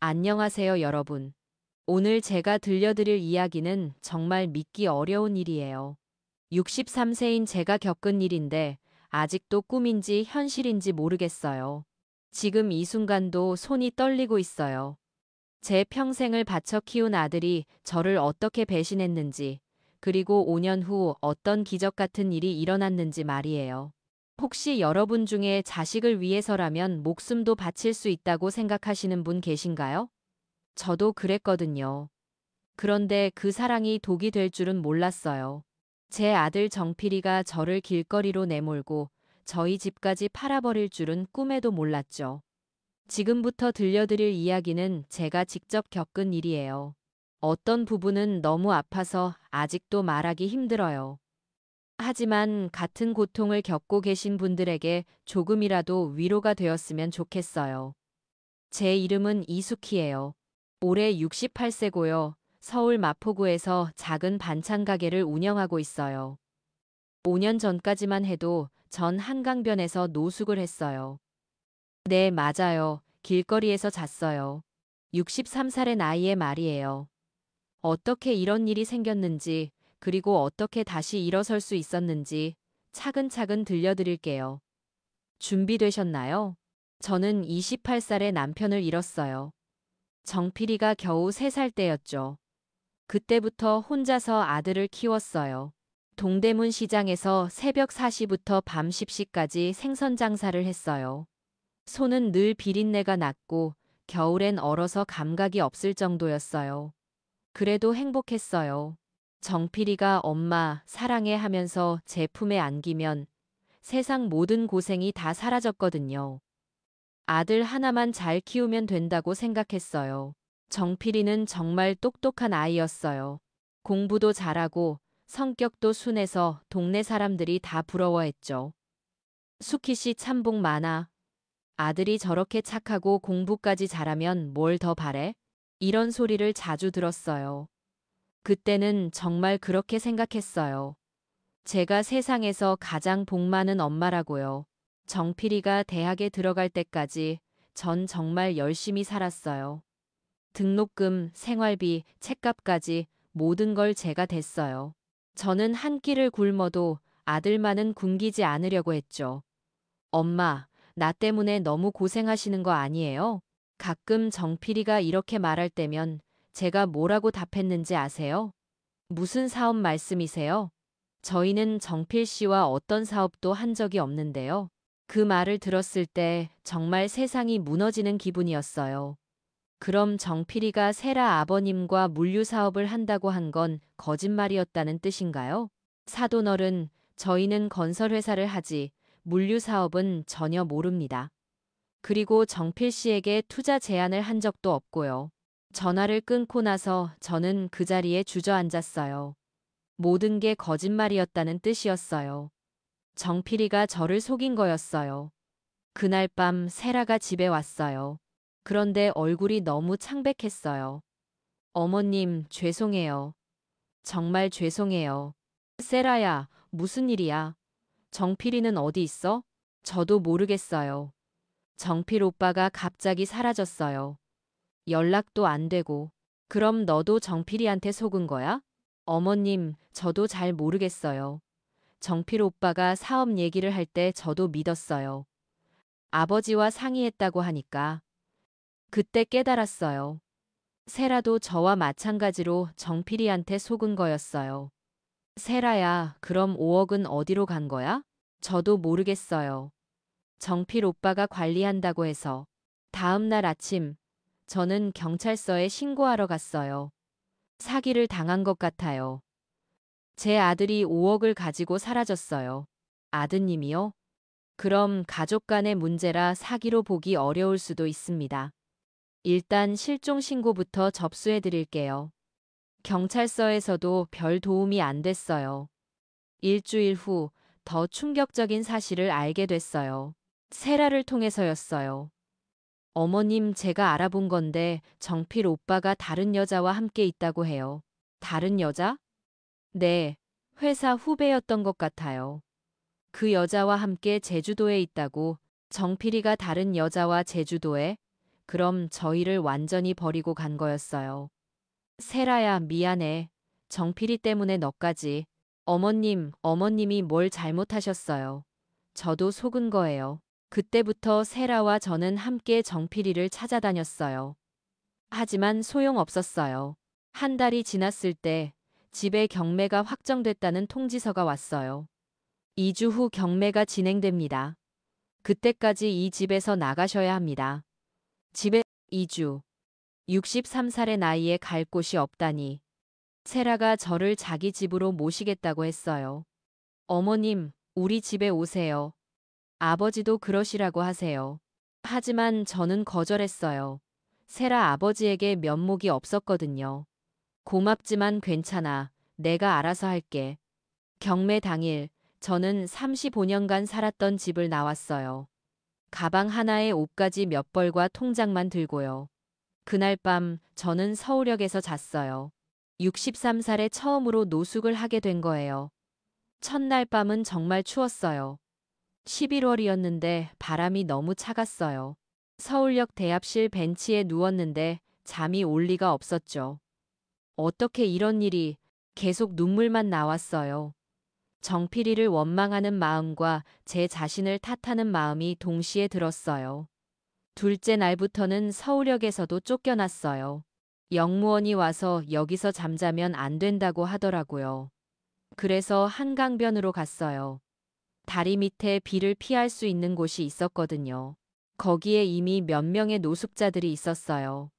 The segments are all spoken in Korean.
안녕하세요, 여러분. 오늘 제가 들려드릴 이야기는 정말 믿기 어려운 일이에요. 63세인 제가 겪은 일인데 아직도 꿈인지 현실인지 모르겠어요. 지금 이 순간도 손이 떨리고 있어요. 제 평생을 바쳐 키운 아들이 저를 어떻게 배신했는지, 그리고 5년 후 어떤 기적 같은 일이 일어났는지 말이에요. 혹시 여러분 중에 자식을 위해서라면 목숨도 바칠 수 있다고 생각하시는 분 계신가요? 저도 그랬거든요. 그런데 그 사랑이 독이 될 줄은 몰랐어요. 제 아들 정필이가 저를 길거리로 내몰고 저희 집까지 팔아버릴 줄은 꿈에도 몰랐죠. 지금부터 들려드릴 이야기는 제가 직접 겪은 일이에요. 어떤 부분은 너무 아파서 아직도 말하기 힘들어요. 하지만 같은 고통을 겪고 계신 분들에게 조금이라도 위로가 되었으면 좋겠어요. 제 이름은 이숙희예요. 올해 68세고요. 서울 마포구에서 작은 반찬 가게를 운영하고 있어요. 5년 전까지만 해도 전 한강변에서 노숙을 했어요. 네, 맞아요. 길거리에서 잤어요. 63살의 나이에 말이에요. 어떻게 이런 일이 생겼는지, 그리고 어떻게 다시 일어설 수 있었는지 차근차근 들려드릴게요. 준비되셨나요? 저는 28살의 남편을 잃었어요. 정필이가 겨우 3살 때였죠. 그때부터 혼자서 아들을 키웠어요. 동대문 시장에서 새벽 4시부터 밤 10시까지 생선 장사를 했어요. 손은 늘 비린내가 났고 겨울엔 얼어서 감각이 없을 정도였어요. 그래도 행복했어요. 정필이가 엄마 사랑해 하면서 제 품에 안기면 세상 모든 고생이 다 사라졌거든요. 아들 하나만 잘 키우면 된다고 생각했어요. 정필이는 정말 똑똑한 아이였어요. 공부도 잘하고 성격도 순해서 동네 사람들이 다 부러워했죠. 수키 씨 참 복 많아. 아들이 저렇게 착하고 공부까지 잘하면 뭘 더 바래? 이런 소리를 자주 들었어요. 그때는 정말 그렇게 생각했어요. 제가 세상에서 가장 복 많은 엄마라고요. 정필이가 대학에 들어갈 때까지 전 정말 열심히 살았어요. 등록금, 생활비, 책값까지 모든 걸 제가 댔어요. 저는 한 끼를 굶어도 아들만은 굶기지 않으려고 했죠. 엄마, 나 때문에 너무 고생하시는 거 아니에요? 가끔 정필이가 이렇게 말할 때면 제가 뭐라고 답했는지 아세요? 무슨 사업 말씀이세요? 저희는 정필 씨와 어떤 사업도 한 적이 없는데요. 그 말을 들었을 때 정말 세상이 무너지는 기분이었어요. 그럼 정필이가 세라 아버님과 물류 사업을 한다고 한 건 거짓말이었다는 뜻인가요? 사돈어른, 저희는 건설회사를 하지 물류 사업은 전혀 모릅니다. 그리고 정필 씨에게 투자 제안을 한 적도 없고요. 전화를 끊고 나서 저는 그 자리에 주저앉았어요. 모든 게 거짓말이었다는 뜻이었어요. 정필이가 저를 속인 거였어요. 그날 밤 세라가 집에 왔어요. 그런데 얼굴이 너무 창백했어요. 어머님, 죄송해요. 정말 죄송해요. 세라야, 무슨 일이야? 정필이는 어디 있어? 저도 모르겠어요. 정필 오빠가 갑자기 사라졌어요. 연락도 안 되고. 그럼 너도 정필이한테 속은 거야? 어머님, 저도 잘 모르겠어요. 정필 오빠가 사업 얘기를 할 때 저도 믿었어요. 아버지와 상의했다고 하니까. 그때 깨달았어요. 세라도 저와 마찬가지로 정필이한테 속은 거였어요. 세라야, 그럼 5억은 어디로 간 거야? 저도 모르겠어요. 정필 오빠가 관리한다고 해서. 다음 날 아침, 저는 경찰서에 신고하러 갔어요. 사기를 당한 것 같아요. 제 아들이 5억을 가지고 사라졌어요. 아드님이요? 그럼 가족 간의 문제라 사기로 보기 어려울 수도 있습니다. 일단 실종 신고부터 접수해 드릴게요. 경찰서에서도 별 도움이 안 됐어요. 일주일 후 더 충격적인 사실을 알게 됐어요. 세라를 통해서였어요. 어머님, 제가 알아본 건데 정필 오빠가 다른 여자와 함께 있다고 해요. 다른 여자? 네, 회사 후배였던 것 같아요. 그 여자와 함께 제주도에 있다고. 정필이가 다른 여자와 제주도에? 그럼 저희를 완전히 버리고 간 거였어요. 세라야, 미안해. 정필이 때문에 너까지. 어머님이 뭘 잘못하셨어요. 저도 속은 거예요. 그때부터 세라와 저는 함께 정필이를 찾아다녔어요. 하지만 소용없었어요. 한 달이 지났을 때 집에 경매가 확정됐다는 통지서가 왔어요. 2주 후 경매가 진행됩니다. 그때까지 이 집에서 나가셔야 합니다. 집에 2주. 63살의 나이에 갈 곳이 없다니. 세라가 저를 자기 집으로 모시겠다고 했어요. 어머님, 우리 집에 오세요. 아버지도 그러시라고 하세요. 하지만 저는 거절했어요. 세라 아버지에게 면목이 없었거든요. 고맙지만 괜찮아. 내가 알아서 할게. 경매 당일, 저는 35년간 살았던 집을 나왔어요. 가방 하나에 옷가지 몇 벌과 통장만 들고요. 그날 밤 저는 서울역에서 잤어요. 63살에 처음으로 노숙을 하게 된 거예요. 첫날 밤은 정말 추웠어요. 11월이었는데 바람이 너무 차갔어요. 서울역 대합실 벤치에 누웠는데 잠이 올 리가 없었죠. 어떻게 이런 일이. 계속 눈물만 나왔어요. 정필이를 원망하는 마음과 제 자신을 탓하는 마음이 동시에 들었어요. 둘째 날부터는 서울역에서도 쫓겨났어요. 역무원이 와서 여기서 잠자면 안 된다고 하더라고요. 그래서 한강변으로 갔어요. 다리 밑에 비를 피할 수 있는 곳이 있었거든요. 거기에 이미 몇 명의 노숙자들이 있었어요.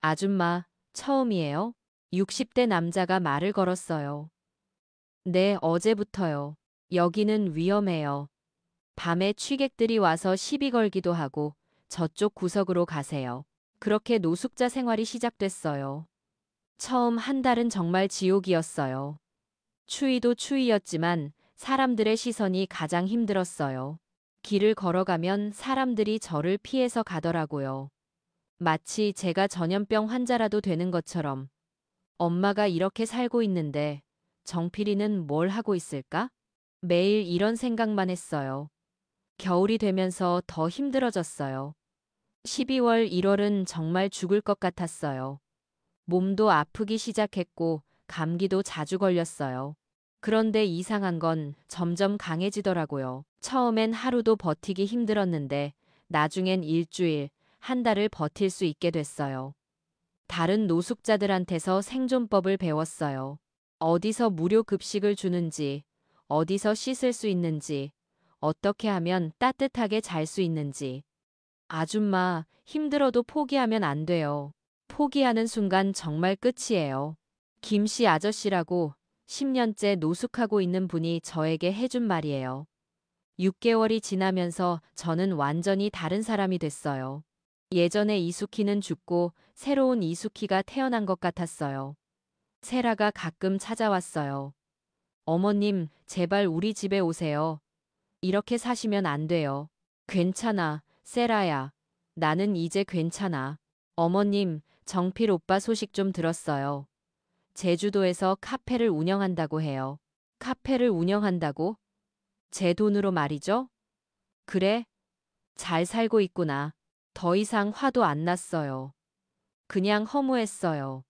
아줌마, 처음이에요? 60대 남자가 말을 걸었어요. 네, 어제부터요. 여기는 위험해요. 밤에 취객들이 와서 시비 걸기도 하고 저쪽 구석으로 가세요. 그렇게 노숙자 생활이 시작됐어요. 처음 한 달은 정말 지옥이었어요. 추위도 추위였지만 사람들의 시선이 가장 힘들었어요. 길을 걸어가면 사람들이 저를 피해서 가더라고요. 마치 제가 전염병 환자라도 되는 것처럼. 엄마가 이렇게 살고 있는데 정필이는 뭘 하고 있을까? 매일 이런 생각만 했어요. 겨울이 되면서 더 힘들어졌어요. 12월, 1월은 정말 죽을 것 같았어요. 몸도 아프기 시작했고 감기도 자주 걸렸어요. 그런데 이상한 건 점점 강해지더라고요. 처음엔 하루도 버티기 힘들었는데 나중엔 일주일, 한 달을 버틸 수 있게 됐어요. 다른 노숙자들한테서 생존법을 배웠어요. 어디서 무료 급식을 주는지, 어디서 씻을 수 있는지, 어떻게 하면 따뜻하게 잘 수 있는지. 아줌마, 힘들어도 포기하면 안 돼요. 포기하는 순간 정말 끝이에요. 김씨 아저씨라고 10년째 노숙하고 있는 분이 저에게 해준 말이에요. 6개월이 지나면서 저는 완전히 다른 사람이 됐어요. 예전에 이수키는 죽고 새로운 이수키가 태어난 것 같았어요. 세라가 가끔 찾아왔어요. 어머님, 제발 우리 집에 오세요. 이렇게 사시면 안 돼요. 괜찮아, 세라야. 나는 이제 괜찮아. 어머님, 정필 오빠 소식 좀 들었어요. 제주도에서 카페를 운영한다고 해요. 카페를 운영한다고? 제 돈으로 말이죠? 그래? 잘 살고 있구나. 더 이상 화도 안 났어요. 그냥 허무했어요.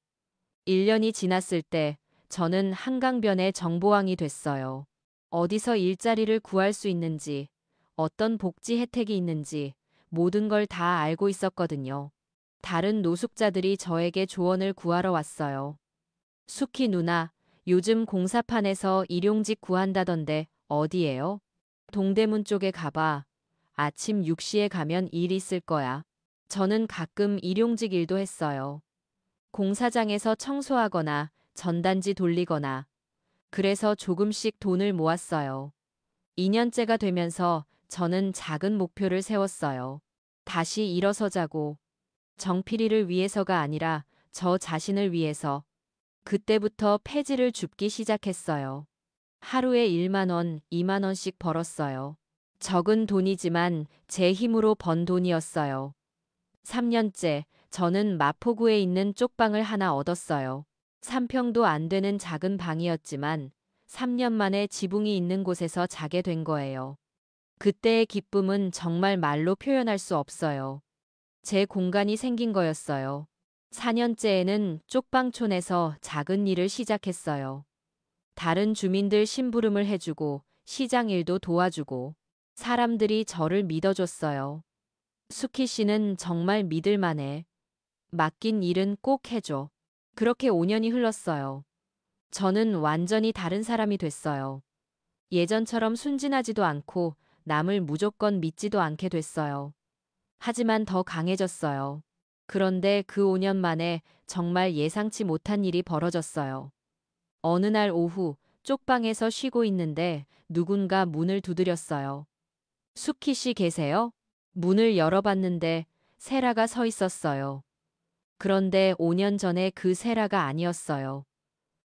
1년이 지났을 때 저는 한강변의 정보왕이 됐어요. 어디서 일자리를 구할 수 있는지, 어떤 복지 혜택이 있는지 모든 걸 다 알고 있었거든요. 다른 노숙자들이 저에게 조언을 구하러 왔어요. 수키 누나, 요즘 공사판에서 일용직 구한다던데 어디예요? 동대문 쪽에 가봐. 아침 6시에 가면 일 있을 거야. 저는 가끔 일용직 일도 했어요. 공사장에서 청소하거나 전단지 돌리거나. 그래서 조금씩 돈을 모았어요. 2년째가 되면서 저는 작은 목표를 세웠어요. 다시 일어서자고. 정필이를 위해서가 아니라 저 자신을 위해서. 그때부터 폐지를 줍기 시작했어요. 하루에 1만 원, 2만 원씩 벌었어요. 적은 돈이지만 제 힘으로 번 돈이었어요. 3년째 저는 마포구에 있는 쪽방을 하나 얻었어요. 3평도 안 되는 작은 방이었지만 3년 만에 지붕이 있는 곳에서 자게 된 거예요. 그때의 기쁨은 정말 말로 표현할 수 없어요. 제 공간이 생긴 거였어요. 4년째에는 쪽방촌에서 작은 일을 시작했어요. 다른 주민들 심부름을 해주고 시장 일도 도와주고 사람들이 저를 믿어줬어요. 수키 씨는 정말 믿을만해. 맡긴 일은 꼭 해줘. 그렇게 5년이 흘렀어요. 저는 완전히 다른 사람이 됐어요. 예전처럼 순진하지도 않고 남을 무조건 믿지도 않게 됐어요. 하지만 더 강해졌어요. 그런데 그 5년 만에 정말 예상치 못한 일이 벌어졌어요. 어느 날 오후 쪽방에서 쉬고 있는데 누군가 문을 두드렸어요. 수키 씨 계세요? 문을 열어봤는데 세라가 서 있었어요. 그런데 5년 전에 그 세라가 아니었어요.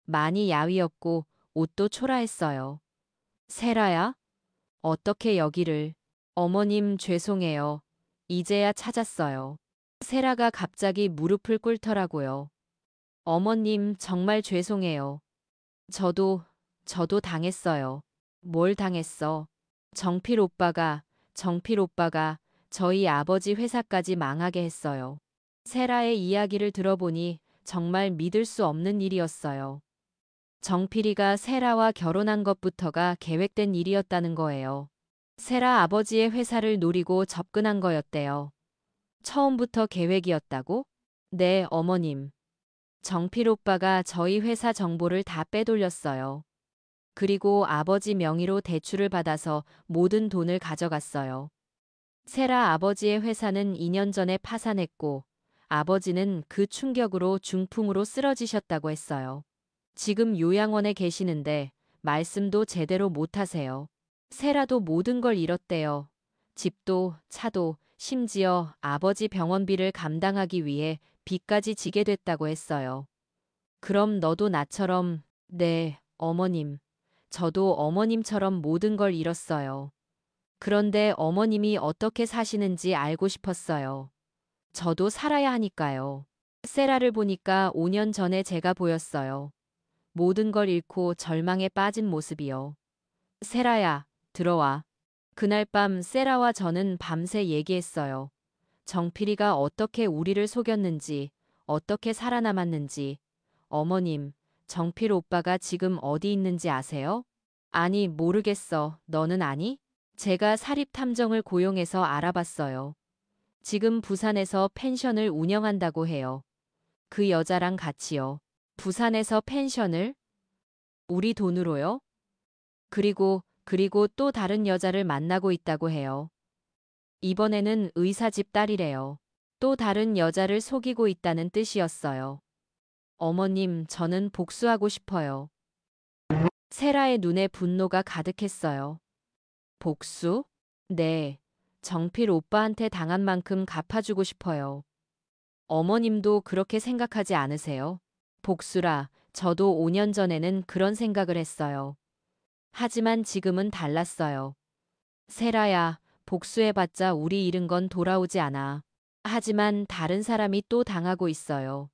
많이 야위었고 옷도 초라했어요. 세라야? 어떻게 여기를? 어머님 죄송해요. 이제야 찾았어요. 세라가 갑자기 무릎을 꿇더라고요. 어머님 정말 죄송해요. 저도, 저도 당했어요. 뭘 당했어? 정필 오빠가, 정필 오빠가 저희 아버지 회사까지 망하게 했어요. 세라의 이야기를 들어보니 정말 믿을 수 없는 일이었어요. 정필이가 세라와 결혼한 것부터가 계획된 일이었다는 거예요. 세라 아버지의 회사를 노리고 접근한 거였대요. 처음부터 계획이었다고? 네, 어머님. 정필 오빠가 저희 회사 정보를 다 빼돌렸어요. 그리고 아버지 명의로 대출을 받아서 모든 돈을 가져갔어요. 세라 아버지의 회사는 2년 전에 파산했고 아버지는 그 충격으로 중풍으로 쓰러지셨다고 했어요. 지금 요양원에 계시는데 말씀도 제대로 못하세요. 세라도 모든 걸 잃었대요. 집도, 차도, 심지어 아버지 병원비를 감당하기 위해 빚까지 지게 됐다고 했어요. 그럼 너도 나처럼, 네, 어머님. 저도 어머님처럼 모든 걸 잃었어요. 그런데 어머님이 어떻게 사시는지 알고 싶었어요. 저도 살아야 하니까요. 세라를 보니까 5년 전에 제가 보였어요. 모든 걸 잃고 절망에 빠진 모습이요. 세라야, 들어와. 그날 밤 세라와 저는 밤새 얘기했어요. 정필이가 어떻게 우리를 속였는지, 어떻게 살아남았는지. 어머님, 정필 오빠가 지금 어디 있는지 아세요? 아니, 모르겠어. 너는 아니? 제가 사립탐정을 고용해서 알아봤어요. 지금 부산에서 펜션을 운영한다고 해요. 그 여자랑 같이요. 부산에서 펜션을? 우리 돈으로요? 그리고 또 다른 여자를 만나고 있다고 해요. 이번에는 의사 집 딸이래요. 또 다른 여자를 속이고 있다는 뜻이었어요. 어머님, 저는 복수하고 싶어요. 세라의 눈에 분노가 가득했어요. 복수? 네. 정필 오빠한테 당한 만큼 갚아주고 싶어요. 어머님도 그렇게 생각하지 않으세요? 복수라, 저도 5년 전에는 그런 생각을 했어요. 하지만 지금은 달랐어요. 세라야, 복수해봤자 우리 잃은 건 돌아오지 않아. 하지만 다른 사람이 또 당하고 있어요.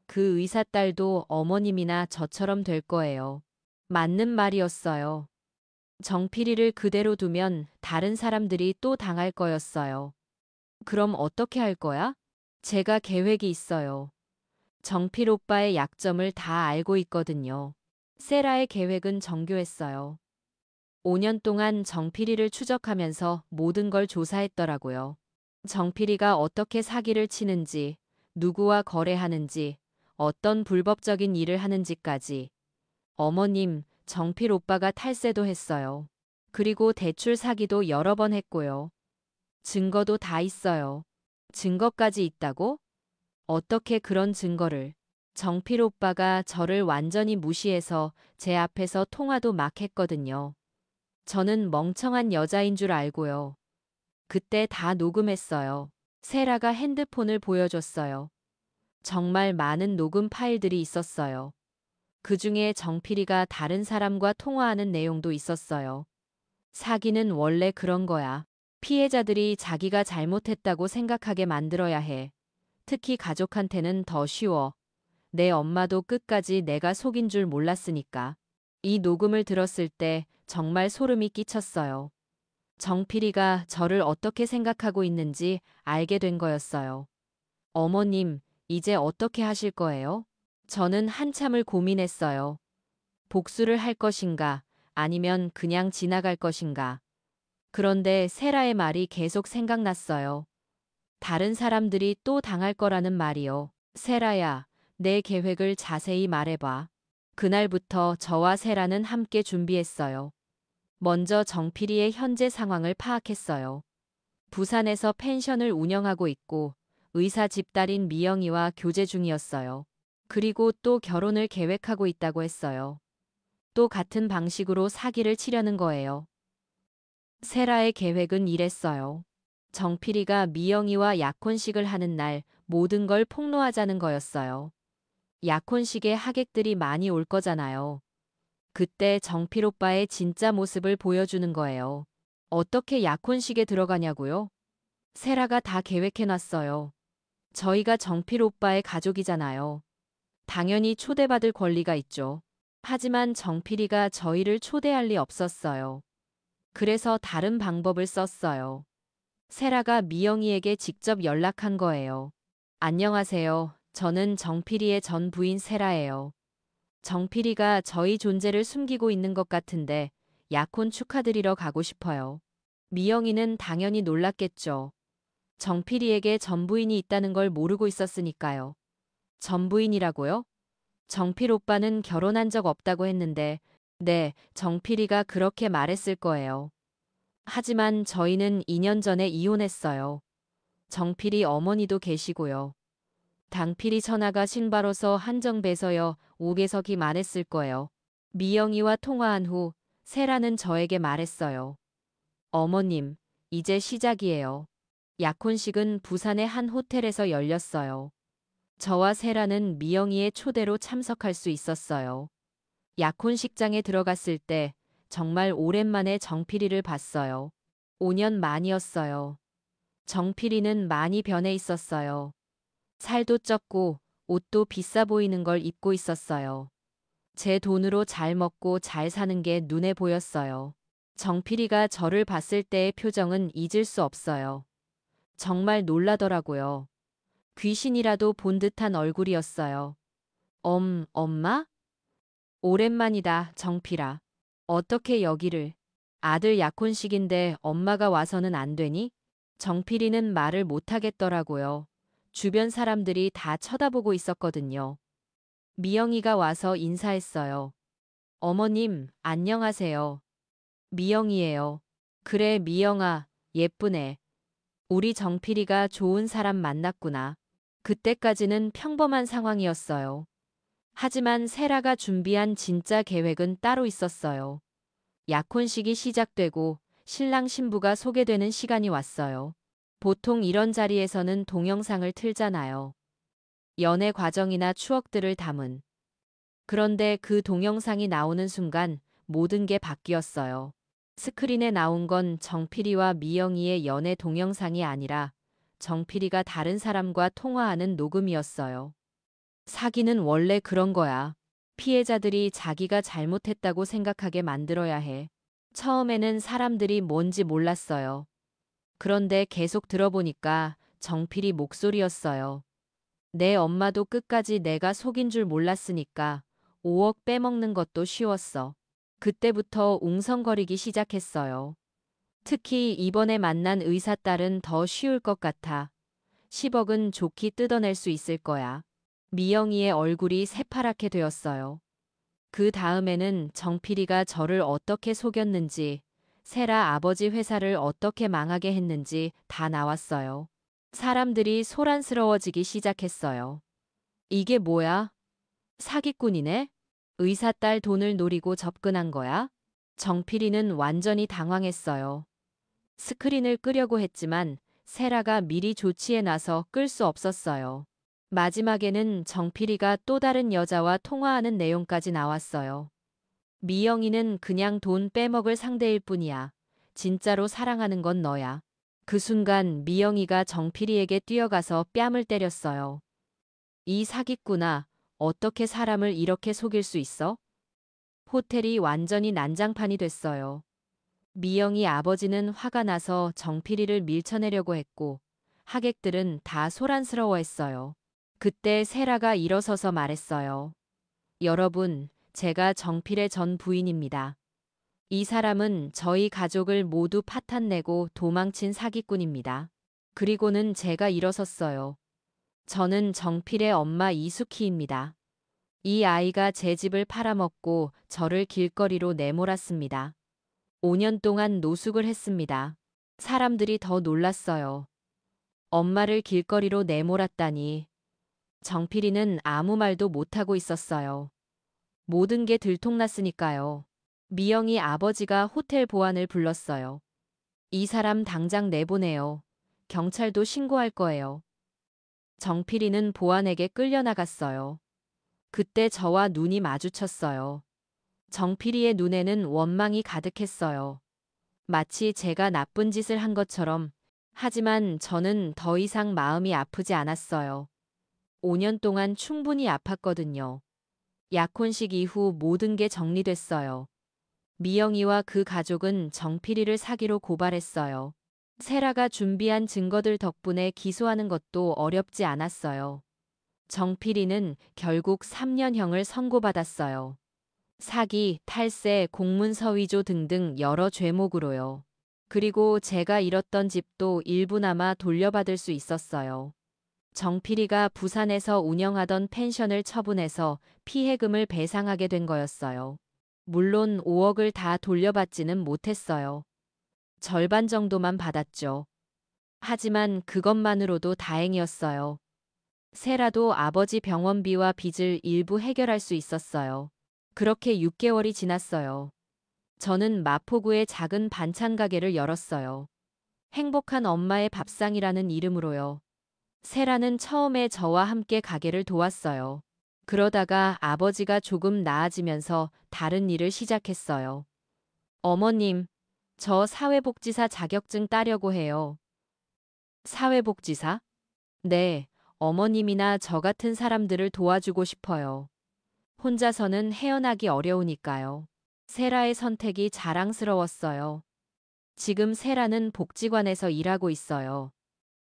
그 의사 딸도 어머님이나 저처럼 될 거예요. 맞는 말이었어요. 정필이를 그대로 두면 다른 사람들이 또 당할 거였어요. 그럼 어떻게 할 거야? 제가 계획이 있어요. 정필 오빠의 약점을 다 알고 있거든요. 세라의 계획은 정교했어요. 5년 동안 정필이를 추적하면서 모든 걸 조사했더라고요. 정필이가 어떻게 사기를 치는지, 누구와 거래하는지, 어떤 불법적인 일을 하는지까지. 어머님, 정필 오빠가 탈세도 했어요. 그리고 대출 사기도 여러 번 했고요. 증거도 다 있어요. 증거까지 있다고? 어떻게 그런 증거를? 정필 오빠가 저를 완전히 무시해서 제 앞에서 통화도 막 했거든요. 저는 멍청한 여자인 줄 알고요. 그때 다 녹음했어요. 세라가 핸드폰을 보여줬어요. 정말 많은 녹음 파일들이 있었어요. 그 중에 정필이가 다른 사람과 통화하는 내용도 있었어요. 사기는 원래 그런 거야. 피해자들이 자기가 잘못했다고 생각하게 만들어야 해. 특히 가족한테는 더 쉬워. 내 엄마도 끝까지 내가 속인 줄 몰랐으니까. 이 녹음을 들었을 때 정말 소름이 끼쳤어요. 정필이가 저를 어떻게 생각하고 있는지 알게 된 거였어요. 어머님, 이제 어떻게 하실 거예요? 저는 한참을 고민했어요. 복수를 할 것인가, 아니면 그냥 지나갈 것인가. 그런데 세라의 말이 계속 생각났어요. 다른 사람들이 또 당할 거라는 말이요. 세라야, 내 계획을 자세히 말해봐. 그날부터 저와 세라는 함께 준비했어요. 먼저 정필이의 현재 상황을 파악했어요. 부산에서 펜션을 운영하고 있고 의사 집딸인 미영이와 교제 중이었어요. 그리고 또 결혼을 계획하고 있다고 했어요. 또 같은 방식으로 사기를 치려는 거예요. 세라의 계획은 이랬어요. 정필이가 미영이와 약혼식을 하는 날 모든 걸 폭로하자는 거였어요. 약혼식에 하객들이 많이 올 거잖아요. 그때 정필 오빠의 진짜 모습을 보여주는 거예요. 어떻게 약혼식에 들어가냐고요? 세라가 다 계획해놨어요. 저희가 정필 오빠의 가족이잖아요. 당연히 초대받을 권리가 있죠. 하지만 정필이가 저희를 초대할 리 없었어요. 그래서 다른 방법을 썼어요. 세라가 미영이에게 직접 연락한 거예요. 안녕하세요. 저는 정필이의 전 부인 세라예요. 정필이가 저희 존재를 숨기고 있는 것 같은데 약혼 축하드리러 가고 싶어요. 미영이는 당연히 놀랐겠죠. 정필이에게 전부인이 있다는 걸 모르고 있었으니까요. 전부인이라고요? 정필 오빠는 결혼한 적 없다고 했는데, 네, 정필이가 그렇게 말했을 거예요. 하지만 저희는 2년 전에 이혼했어요. 정필이 어머니도 계시고요. 당필이 천하가 신바로서 한정배서여 옥에서기 말했을 거예요. 미영이와 통화한 후 세라는 저에게 말했어요. 어머님, 이제 시작이에요. 약혼식은 부산의 한 호텔에서 열렸어요. 저와 세라는 미영이의 초대로 참석할 수 있었어요. 약혼식장에 들어갔을 때 정말 오랜만에 정필이를 봤어요. 5년 만이었어요. 정필이는 많이 변해 있었어요. 살도 쪘고 옷도 비싸 보이는 걸 입고 있었어요. 제 돈으로 잘 먹고 잘 사는 게 눈에 보였어요. 정필이가 저를 봤을 때의 표정은 잊을 수 없어요. 정말 놀라더라고요. 귀신이라도 본 듯한 얼굴이었어요. 엄마? 오랜만이다, 정필아. 어떻게 여기를? 아들 약혼식인데 엄마가 와서는 안 되니? 정필이는 말을 못하겠더라고요. 주변 사람들이 다 쳐다보고 있었거든요. 미영이가 와서 인사했어요. 어머님, 안녕하세요. 미영이에요. 그래, 미영아, 예쁘네. 우리 정필이가 좋은 사람 만났구나. 그때까지는 평범한 상황이었어요. 하지만 세라가 준비한 진짜 계획은 따로 있었어요. 약혼식이 시작되고 신랑 신부가 소개되는 시간이 왔어요. 보통 이런 자리에서는 동영상을 틀잖아요. 연애 과정이나 추억들을 담은. 그런데 그 동영상이 나오는 순간 모든 게 바뀌었어요. 스크린에 나온 건 정필이와 미영이의 연애 동영상이 아니라 정필이가 다른 사람과 통화하는 녹음이었어요. 사기는 원래 그런 거야. 피해자들이 자기가 잘못했다고 생각하게 만들어야 해. 처음에는 사람들이 뭔지 몰랐어요. 그런데 계속 들어보니까 정필이 목소리였어요. 내 엄마도 끝까지 내가 속인 줄 몰랐으니까 5억 빼먹는 것도 쉬웠어. 그때부터 웅성거리기 시작했어요. 특히 이번에 만난 의사 딸은 더 쉬울 것 같아. 10억은 좋게 뜯어낼 수 있을 거야. 미영이의 얼굴이 새파랗게 되었어요. 그 다음에는 정필이가 저를 어떻게 속였는지, 세라 아버지 회사를 어떻게 망하게 했는지 다 나왔어요. 사람들이 소란스러워지기 시작했어요. 이게 뭐야? 사기꾼이네? 의사 딸 돈을 노리고 접근한 거야? 정필이는 완전히 당황했어요. 스크린을 끄려고 했지만 세라가 미리 조치해 놔서 끌 수 없었어요. 마지막에는 정필이가 또 다른 여자와 통화하는 내용까지 나왔어요. 미영이는 그냥 돈 빼먹을 상대일 뿐이야. 진짜로 사랑하는 건 너야. 그 순간 미영이가 정필이에게 뛰어가서 뺨을 때렸어요. 이 사기꾼아, 어떻게 사람을 이렇게 속일 수 있어? 호텔이 완전히 난장판이 됐어요. 미영이 아버지는 화가 나서 정필이를 밀쳐내려고 했고 하객들은 다 소란스러워했어요. 그때 세라가 일어서서 말했어요. 여러분, 제가 정필의 전 부인입니다. 이 사람은 저희 가족을 모두 파탄내고 도망친 사기꾼입니다. 그리고는 제가 일어섰어요. 저는 정필의 엄마 이숙희입니다. 이 아이가 제 집을 팔아먹고 저를 길거리로 내몰았습니다. 5년 동안 노숙을 했습니다. 사람들이 더 놀랐어요. 엄마를 길거리로 내몰았다니. 정필이는 아무 말도 못하고 있었어요. 모든 게 들통났으니까요. 미영이 아버지가 호텔 보안을 불렀어요. 이 사람 당장 내보내요. 경찰도 신고할 거예요. 정필이는 보안에게 끌려나갔어요. 그때 저와 눈이 마주쳤어요. 정필이의 눈에는 원망이 가득했어요. 마치 제가 나쁜 짓을 한 것처럼. 하지만 저는 더 이상 마음이 아프지 않았어요. 5년 동안 충분히 아팠거든요. 약혼식 이후 모든 게 정리됐어요. 미영이와 그 가족은 정필이를 사기로 고발했어요. 세라가 준비한 증거들 덕분에 기소하는 것도 어렵지 않았어요. 정필이는 결국 3년형을 선고받았어요. 사기, 탈세, 공문서 위조 등등 여러 죄목으로요. 그리고 제가 잃었던 집도 일부나마 돌려받을 수 있었어요. 정필이가 부산에서 운영하던 펜션을 처분해서 피해금을 배상하게 된 거였어요. 물론 5억을 다 돌려받지는 못했어요. 절반 정도만 받았죠. 하지만 그것만으로도 다행이었어요. 세라도 아버지 병원비와 빚을 일부 해결할 수 있었어요. 그렇게 6개월이 지났어요. 저는 마포구에 작은 반찬 가게를 열었어요. 행복한 엄마의 밥상이라는 이름으로요. 세라는 처음에 저와 함께 가게를 도왔어요. 그러다가 아버지가 조금 나아지면서 다른 일을 시작했어요. 어머님, 저 사회복지사 자격증 따려고 해요. 사회복지사? 네, 어머님이나 저 같은 사람들을 도와주고 싶어요. 혼자서는 헤어나기 어려우니까요. 세라의 선택이 자랑스러웠어요. 지금 세라는 복지관에서 일하고 있어요.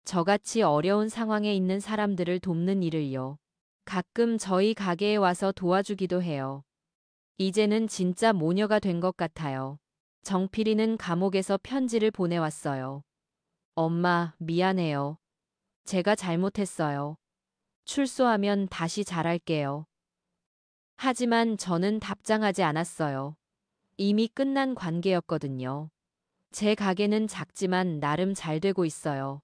저같이 어려운 상황에 있는 사람들을 돕는 일을요. 가끔 저희 가게에 와서 도와주기도 해요. 이제는 진짜 모녀가 된 것 같아요. 정필이는 감옥에서 편지를 보내왔어요. 엄마, 미안해요. 제가 잘못했어요. 출소하면 다시 잘할게요. 하지만 저는 답장하지 않았어요. 이미 끝난 관계였거든요. 제 가게는 작지만 나름 잘 되고 있어요.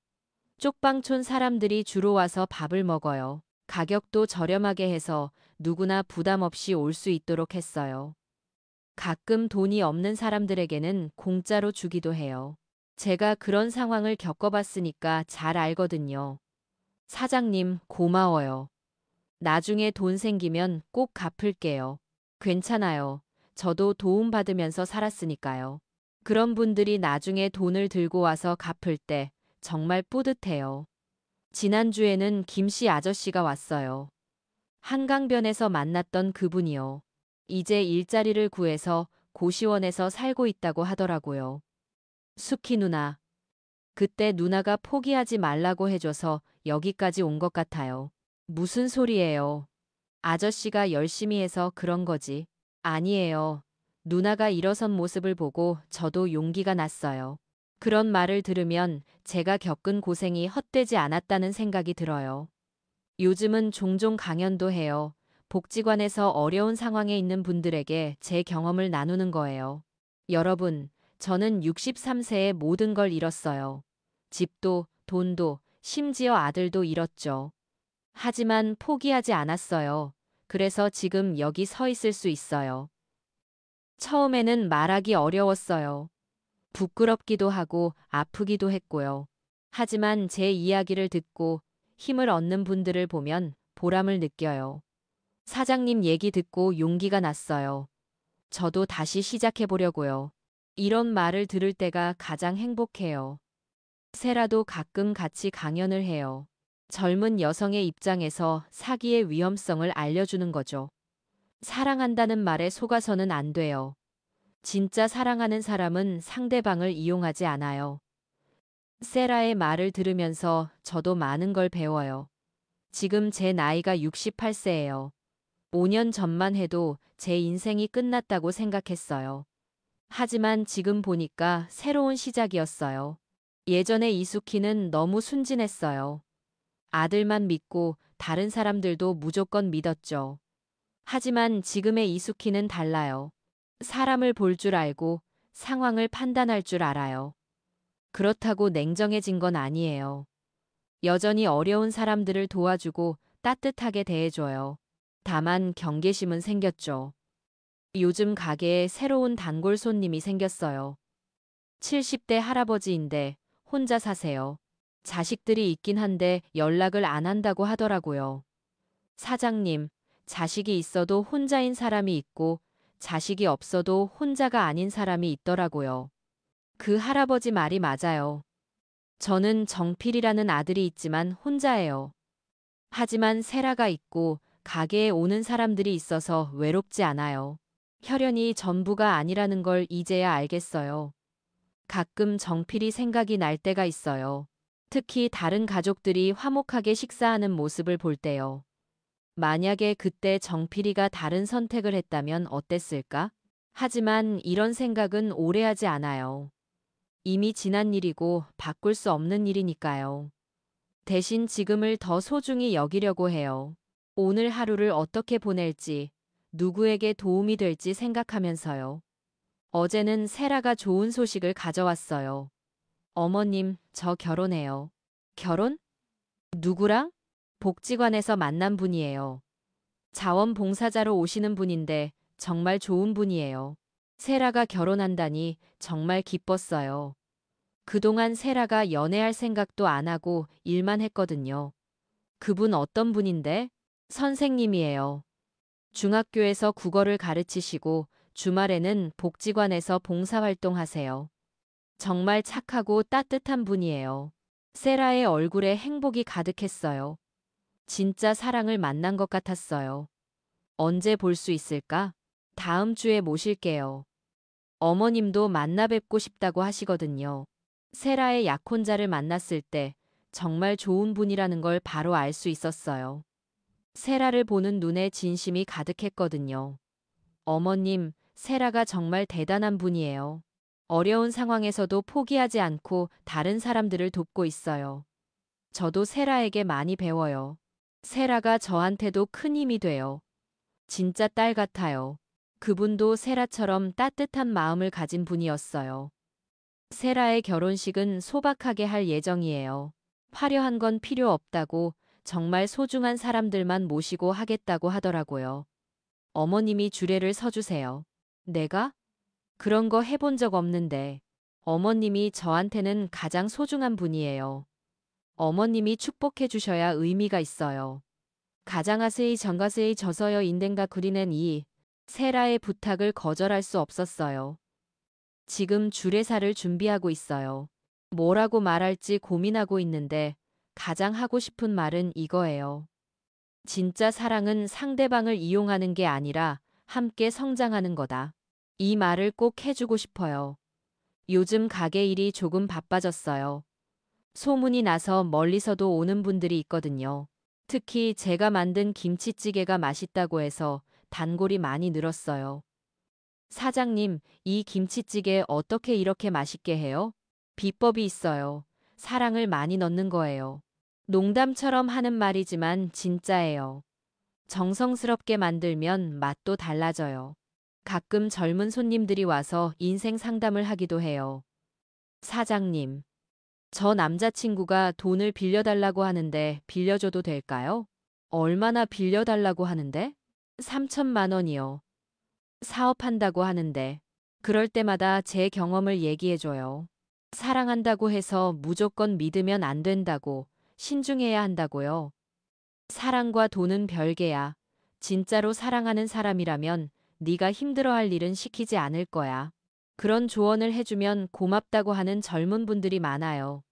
쪽방촌 사람들이 주로 와서 밥을 먹어요. 가격도 저렴하게 해서 누구나 부담 없이 올 수 있도록 했어요. 가끔 돈이 없는 사람들에게는 공짜로 주기도 해요. 제가 그런 상황을 겪어봤으니까 잘 알거든요. 사장님, 고마워요. 나중에 돈 생기면 꼭 갚을게요. 괜찮아요. 저도 도움받으면서 살았으니까요. 그런 분들이 나중에 돈을 들고 와서 갚을 때 정말 뿌듯해요. 지난주에는 김씨 아저씨가 왔어요. 한강변에서 만났던 그분이요. 이제 일자리를 구해서 고시원에서 살고 있다고 하더라고요. 수키 누나. 그때 누나가 포기하지 말라고 해줘서 여기까지 온 것 같아요. 무슨 소리예요? 아저씨가 열심히 해서 그런 거지. 아니에요. 누나가 일어선 모습을 보고 저도 용기가 났어요. 그런 말을 들으면 제가 겪은 고생이 헛되지 않았다는 생각이 들어요. 요즘은 종종 강연도 해요. 복지관에서 어려운 상황에 있는 분들에게 제 경험을 나누는 거예요. 여러분, 저는 63세에 모든 걸 잃었어요. 집도, 돈도, 심지어 아들도 잃었죠. 하지만 포기하지 않았어요. 그래서 지금 여기 서 있을 수 있어요. 처음에는 말하기 어려웠어요. 부끄럽기도 하고 아프기도 했고요. 하지만 제 이야기를 듣고 힘을 얻는 분들을 보면 보람을 느껴요. 사장님 얘기 듣고 용기가 났어요. 저도 다시 시작해 보려고요. 이런 말을 들을 때가 가장 행복해요. 세라도 가끔 같이 강연을 해요. 젊은 여성의 입장에서 사기의 위험성을 알려주는 거죠. 사랑한다는 말에 속아서는 안 돼요. 진짜 사랑하는 사람은 상대방을 이용하지 않아요. 세라의 말을 들으면서 저도 많은 걸 배워요. 지금 제 나이가 68세예요. 5년 전만 해도 제 인생이 끝났다고 생각했어요. 하지만 지금 보니까 새로운 시작이었어요. 예전에 이수키는 너무 순진했어요. 아들만 믿고 다른 사람들도 무조건 믿었죠. 하지만 지금의 이수키는 달라요. 사람을 볼 줄 알고 상황을 판단할 줄 알아요. 그렇다고 냉정해진 건 아니에요. 여전히 어려운 사람들을 도와주고 따뜻하게 대해줘요. 다만 경계심은 생겼죠. 요즘 가게에 새로운 단골 손님이 생겼어요. 70대 할아버지인데 혼자 사세요. 자식들이 있긴 한데 연락을 안 한다고 하더라고요. 사장님, 자식이 있어도 혼자인 사람이 있고 자식이 없어도 혼자가 아닌 사람이 있더라고요. 그 할아버지 말이 맞아요. 저는 정필이라는 아들이 있지만 혼자예요. 하지만 세라가 있고 가게에 오는 사람들이 있어서 외롭지 않아요. 혈연이 전부가 아니라는 걸 이제야 알겠어요. 가끔 정필이 생각이 날 때가 있어요. 특히 다른 가족들이 화목하게 식사하는 모습을 볼 때요. 만약에 그때 정필이가 다른 선택을 했다면 어땠을까? 하지만 이런 생각은 오래 하지 않아요. 이미 지난 일이고 바꿀 수 없는 일이니까요. 대신 지금을 더 소중히 여기려고 해요. 오늘 하루를 어떻게 보낼지, 누구에게 도움이 될지 생각하면서요. 어제는 세라가 좋은 소식을 가져왔어요. 어머님, 저 결혼해요. 결혼? 누구랑? 복지관에서 만난 분이에요. 자원봉사자로 오시는 분인데 정말 좋은 분이에요. 세라가 결혼한다니 정말 기뻤어요. 그동안 세라가 연애할 생각도 안 하고 일만 했거든요. 그분 어떤 분인데? 선생님이에요. 중학교에서 국어를 가르치시고 주말에는 복지관에서 봉사활동하세요. 정말 착하고 따뜻한 분이에요. 세라의 얼굴에 행복이 가득했어요. 진짜 사랑을 만난 것 같았어요. 언제 볼 수 있을까? 다음 주에 모실게요. 어머님도 만나 뵙고 싶다고 하시거든요. 세라의 약혼자를 만났을 때 정말 좋은 분이라는 걸 바로 알 수 있었어요. 세라를 보는 눈에 진심이 가득했거든요. 어머님, 세라가 정말 대단한 분이에요. 어려운 상황에서도 포기하지 않고 다른 사람들을 돕고 있어요. 저도 세라에게 많이 배워요. 세라가 저한테도 큰 힘이 돼요. 진짜 딸 같아요. 그분도 세라처럼 따뜻한 마음을 가진 분이었어요. 세라의 결혼식은 소박하게 할 예정이에요. 화려한 건 필요 없다고 정말 소중한 사람들만 모시고 하겠다고 하더라고요. 어머님이 주례를 서주세요. 내가? 그런 거 해본 적 없는데. 어머님이 저한테는 가장 소중한 분이에요. 어머님이 축복해 주셔야 의미가 있어요. 가장하세이 정가세이 저서여 인덴가 그리는 이 세라의 부탁을 거절할 수 없었어요. 지금 주례사를 준비하고 있어요. 뭐라고 말할지 고민하고 있는데 가장 하고 싶은 말은 이거예요. 진짜 사랑은 상대방을 이용하는 게 아니라 함께 성장하는 거다. 이 말을 꼭 해주고 싶어요. 요즘 가게 일이 조금 바빠졌어요. 소문이 나서 멀리서도 오는 분들이 있거든요. 특히 제가 만든 김치찌개가 맛있다고 해서 단골이 많이 늘었어요. 사장님, 이 김치찌개 어떻게 이렇게 맛있게 해요? 비법이 있어요. 사랑을 많이 넣는 거예요. 농담처럼 하는 말이지만 진짜예요. 정성스럽게 만들면 맛도 달라져요. 가끔 젊은 손님들이 와서 인생 상담을 하기도 해요. 사장님, 저 남자친구가 돈을 빌려달라고 하는데 빌려줘도 될까요? 얼마나 빌려달라고 하는데? 3천만 원이요. 사업한다고 하는데. 그럴 때마다 제 경험을 얘기해줘요. 사랑한다고 해서 무조건 믿으면 안 된다고, 신중해야 한다고요. 사랑과 돈은 별개야. 진짜로 사랑하는 사람이라면 네가 힘들어할 일은 시키지 않을 거야. 그런 조언을 해주면 고맙다고 하는 젊은 분들이 많아요.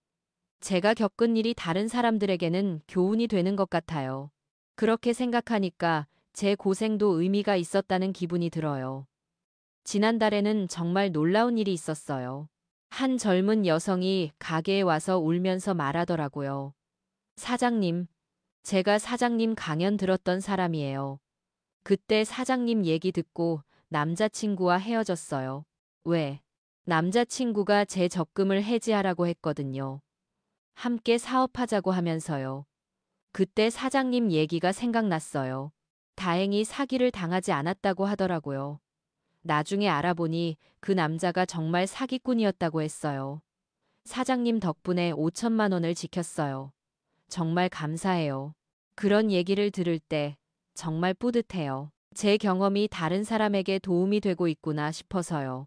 제가 겪은 일이 다른 사람들에게는 교훈이 되는 것 같아요. 그렇게 생각하니까 제 고생도 의미가 있었다는 기분이 들어요. 지난달에는 정말 놀라운 일이 있었어요. 한 젊은 여성이 가게에 와서 울면서 말하더라고요. 사장님, 제가 사장님 강연 들었던 사람이에요. 그때 사장님 얘기 듣고 남자친구와 헤어졌어요. 왜? 남자친구가 제 적금을 해지하라고 했거든요. 함께 사업하자고 하면서요. 그때 사장님 얘기가 생각났어요. 다행히 사기를 당하지 않았다고 하더라고요. 나중에 알아보니 그 남자가 정말 사기꾼이었다고 했어요. 사장님 덕분에 5천만 원을 지켰어요. 정말 감사해요. 그런 얘기를 들을 때 정말 뿌듯해요. 제 경험이 다른 사람에게 도움이 되고 있구나 싶어서요.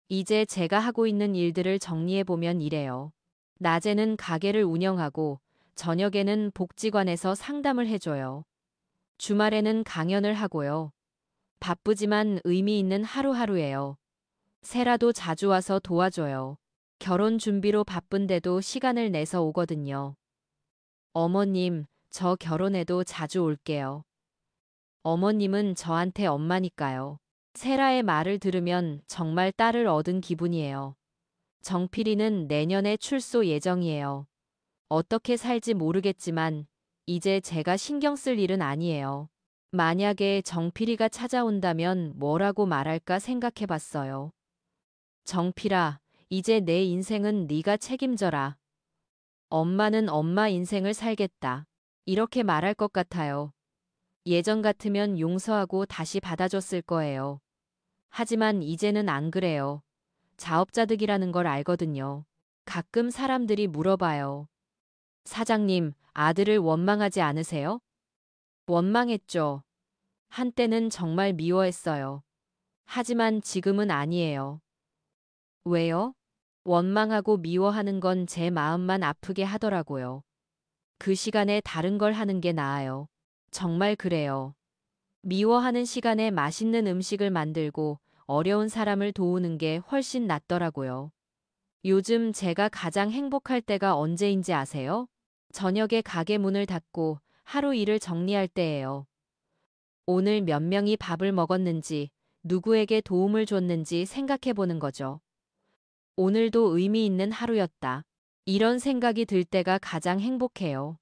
이제 제가 하고 있는 일들을 정리해보면 이래요. 낮에는 가게를 운영하고 저녁에는 복지관에서 상담을 해줘요. 주말에는 강연을 하고요. 바쁘지만 의미 있는 하루하루예요. 세라도 자주 와서 도와줘요. 결혼 준비로 바쁜데도 시간을 내서 오거든요. 어머님, 저 결혼해도 자주 올게요. 어머님은 저한테 엄마니까요. 세라의 말을 들으면 정말 딸을 얻은 기분이에요. 정필이는 내년에 출소 예정이에요. 어떻게 살지 모르겠지만 이제 제가 신경 쓸 일은 아니에요. 만약에 정필이가 찾아온다면 뭐라고 말할까 생각해 봤어요. 정필아, 이제 내 인생은 네가 책임져라. 엄마는 엄마 인생을 살겠다. 이렇게 말할 것 같아요. 예전 같으면 용서하고 다시 받아줬을 거예요. 하지만 이제는 안 그래요. 자업자득이라는 걸 알거든요. 가끔 사람들이 물어봐요. 사장님, 아들을 원망하지 않으세요? 원망했죠. 한때는 정말 미워했어요. 하지만 지금은 아니에요. 왜요? 원망하고 미워하는 건 제 마음만 아프게 하더라고요. 그 시간에 다른 걸 하는 게 나아요. 정말 그래요. 미워하는 시간에 맛있는 음식을 만들고 어려운 사람을 도우는 게 훨씬 낫더라고요. 요즘 제가 가장 행복할 때가 언제인지 아세요? 저녁에 가게 문을 닫고 하루 일을 정리할 때예요. 오늘 몇 명이 밥을 먹었는지, 누구에게 도움을 줬는지 생각해 보는 거죠. 오늘도 의미 있는 하루였다. 이런 생각이 들 때가 가장 행복해요.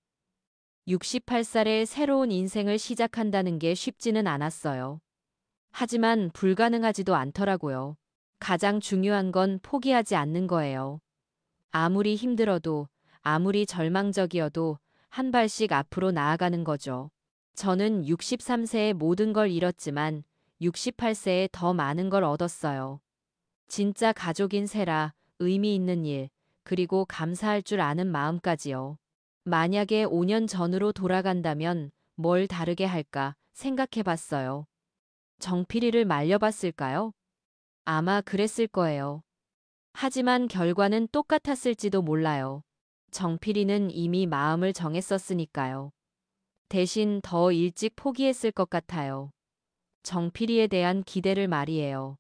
68살에 새로운 인생을 시작한다는 게 쉽지는 않았어요. 하지만 불가능하지도 않더라고요. 가장 중요한 건 포기하지 않는 거예요. 아무리 힘들어도, 아무리 절망적이어도 한 발씩 앞으로 나아가는 거죠. 저는 63세에 모든 걸 잃었지만 68세에 더 많은 걸 얻었어요. 진짜 가족인 세라, 의미 있는 일, 그리고 감사할 줄 아는 마음까지요. 만약에 5년 전으로 돌아간다면 뭘 다르게 할까 생각해 봤어요. 정필이를 말려봤을까요? 아마 그랬을 거예요. 하지만 결과는 똑같았을지도 몰라요. 정필이는 이미 마음을 정했었으니까요. 대신 더 일찍 포기했을 것 같아요. 정필이에 대한 기대를 말이에요.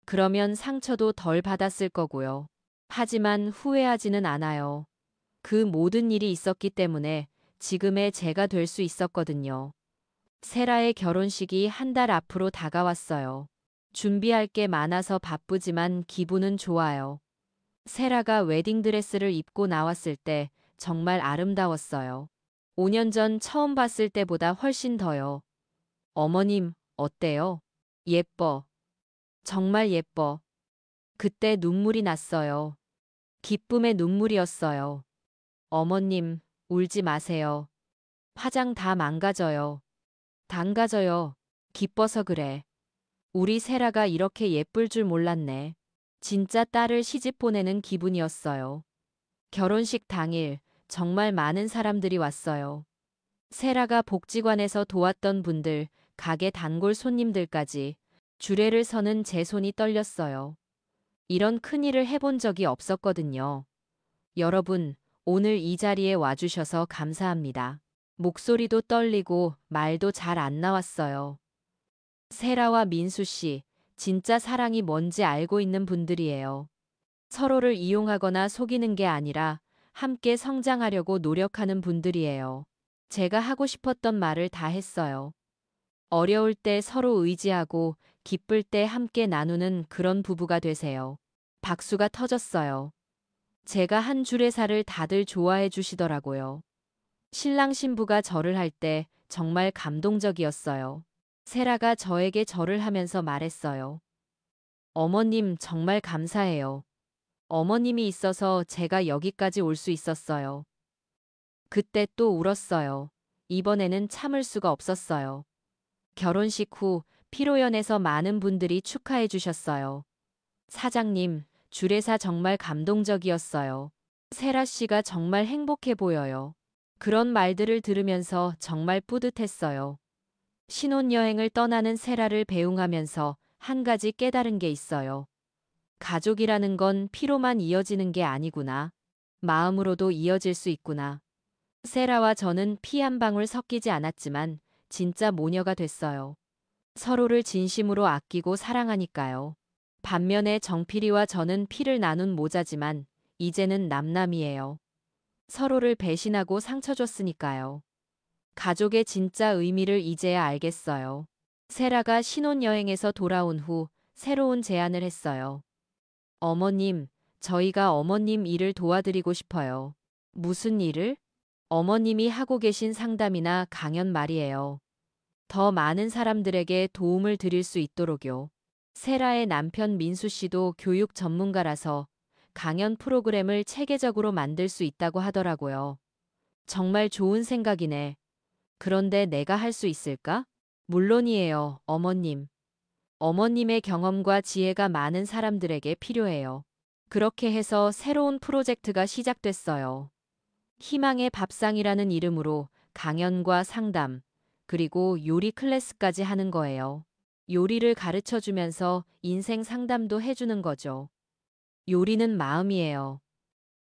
그러면 상처도 덜 받았을 거고요. 하지만 후회하지는 않아요. 그 모든 일이 있었기 때문에 지금의 제가 될 수 있었거든요. 세라의 결혼식이 한 달 앞으로 다가왔어요. 준비할 게 많아서 바쁘지만 기분은 좋아요. 세라가 웨딩드레스를 입고 나왔을 때 정말 아름다웠어요. 5년 전 처음 봤을 때보다 훨씬 더요. 어머님, 어때요? 예뻐. 정말 예뻐. 그때 눈물이 났어요. 기쁨의 눈물이었어요. 어머님, 울지 마세요. 화장 다 망가져요. 망가져요. 기뻐서 그래. 우리 세라가 이렇게 예쁠 줄 몰랐네. 진짜 딸을 시집 보내는 기분이었어요. 결혼식 당일 정말 많은 사람들이 왔어요. 세라가 복지관에서 도왔던 분들, 가게 단골 손님들까지 주례를 서는 제 손이 떨렸어요. 이런 큰일을 해본 적이 없었거든요. 여러분, 오늘 이 자리에 와주셔서 감사합니다. 목소리도 떨리고 말도 잘 안 나왔어요. 세라와 민수 씨, 진짜 사랑이 뭔지 알고 있는 분들이에요. 서로를 이용하거나 속이는 게 아니라 함께 성장하려고 노력하는 분들이에요. 제가 하고 싶었던 말을 다 했어요. 어려울 때 서로 의지하고 기쁠 때 함께 나누는 그런 부부가 되세요. 박수가 터졌어요. 제가 한 줄의 살을 다들 좋아해 주시더라고요. 신랑 신부가 절을 할 때 정말 감동적이었어요. 세라가 저에게 절을 하면서 말했어요. 어머님 정말 감사해요. 어머님이 있어서 제가 여기까지 올 수 있었어요. 그때 또 울었어요. 이번에는 참을 수가 없었어요. 결혼식 후 피로연에서 많은 분들이 축하해 주셨어요. 사장님, 주례사 정말 감동적이었어요. 세라 씨가 정말 행복해 보여요. 그런 말들을 들으면서 정말 뿌듯했어요. 신혼여행을 떠나는 세라를 배웅하면서 한 가지 깨달은 게 있어요. 가족이라는 건 피로만 이어지는 게 아니구나. 마음으로도 이어질 수 있구나. 세라와 저는 피 한 방울 섞이지 않았지만 진짜 모녀가 됐어요. 서로를 진심으로 아끼고 사랑하니까요. 반면에 정필이와 저는 피를 나눈 모자지만 이제는 남남이에요. 서로를 배신하고 상처 줬으니까요. 가족의 진짜 의미를 이제야 알겠어요. 세라가 신혼여행에서 돌아온 후 새로운 제안을 했어요. 어머님, 저희가 어머님 일을 도와드리고 싶어요. 무슨 일을? 어머님이 하고 계신 상담이나 강연 말이에요. 더 많은 사람들에게 도움을 드릴 수 있도록요. 세라의 남편 민수 씨도 교육 전문가라서 강연 프로그램을 체계적으로 만들 수 있다고 하더라고요. 정말 좋은 생각이네. 그런데 내가 할 수 있을까? 물론이에요, 어머님. 어머님의 경험과 지혜가 많은 사람들에게 필요해요. 그렇게 해서 새로운 프로젝트가 시작됐어요. 희망의 밥상이라는 이름으로 강연과 상담, 그리고 요리 클래스까지 하는 거예요. 요리를 가르쳐 주면서 인생 상담도 해주는 거죠. 요리는 마음이에요.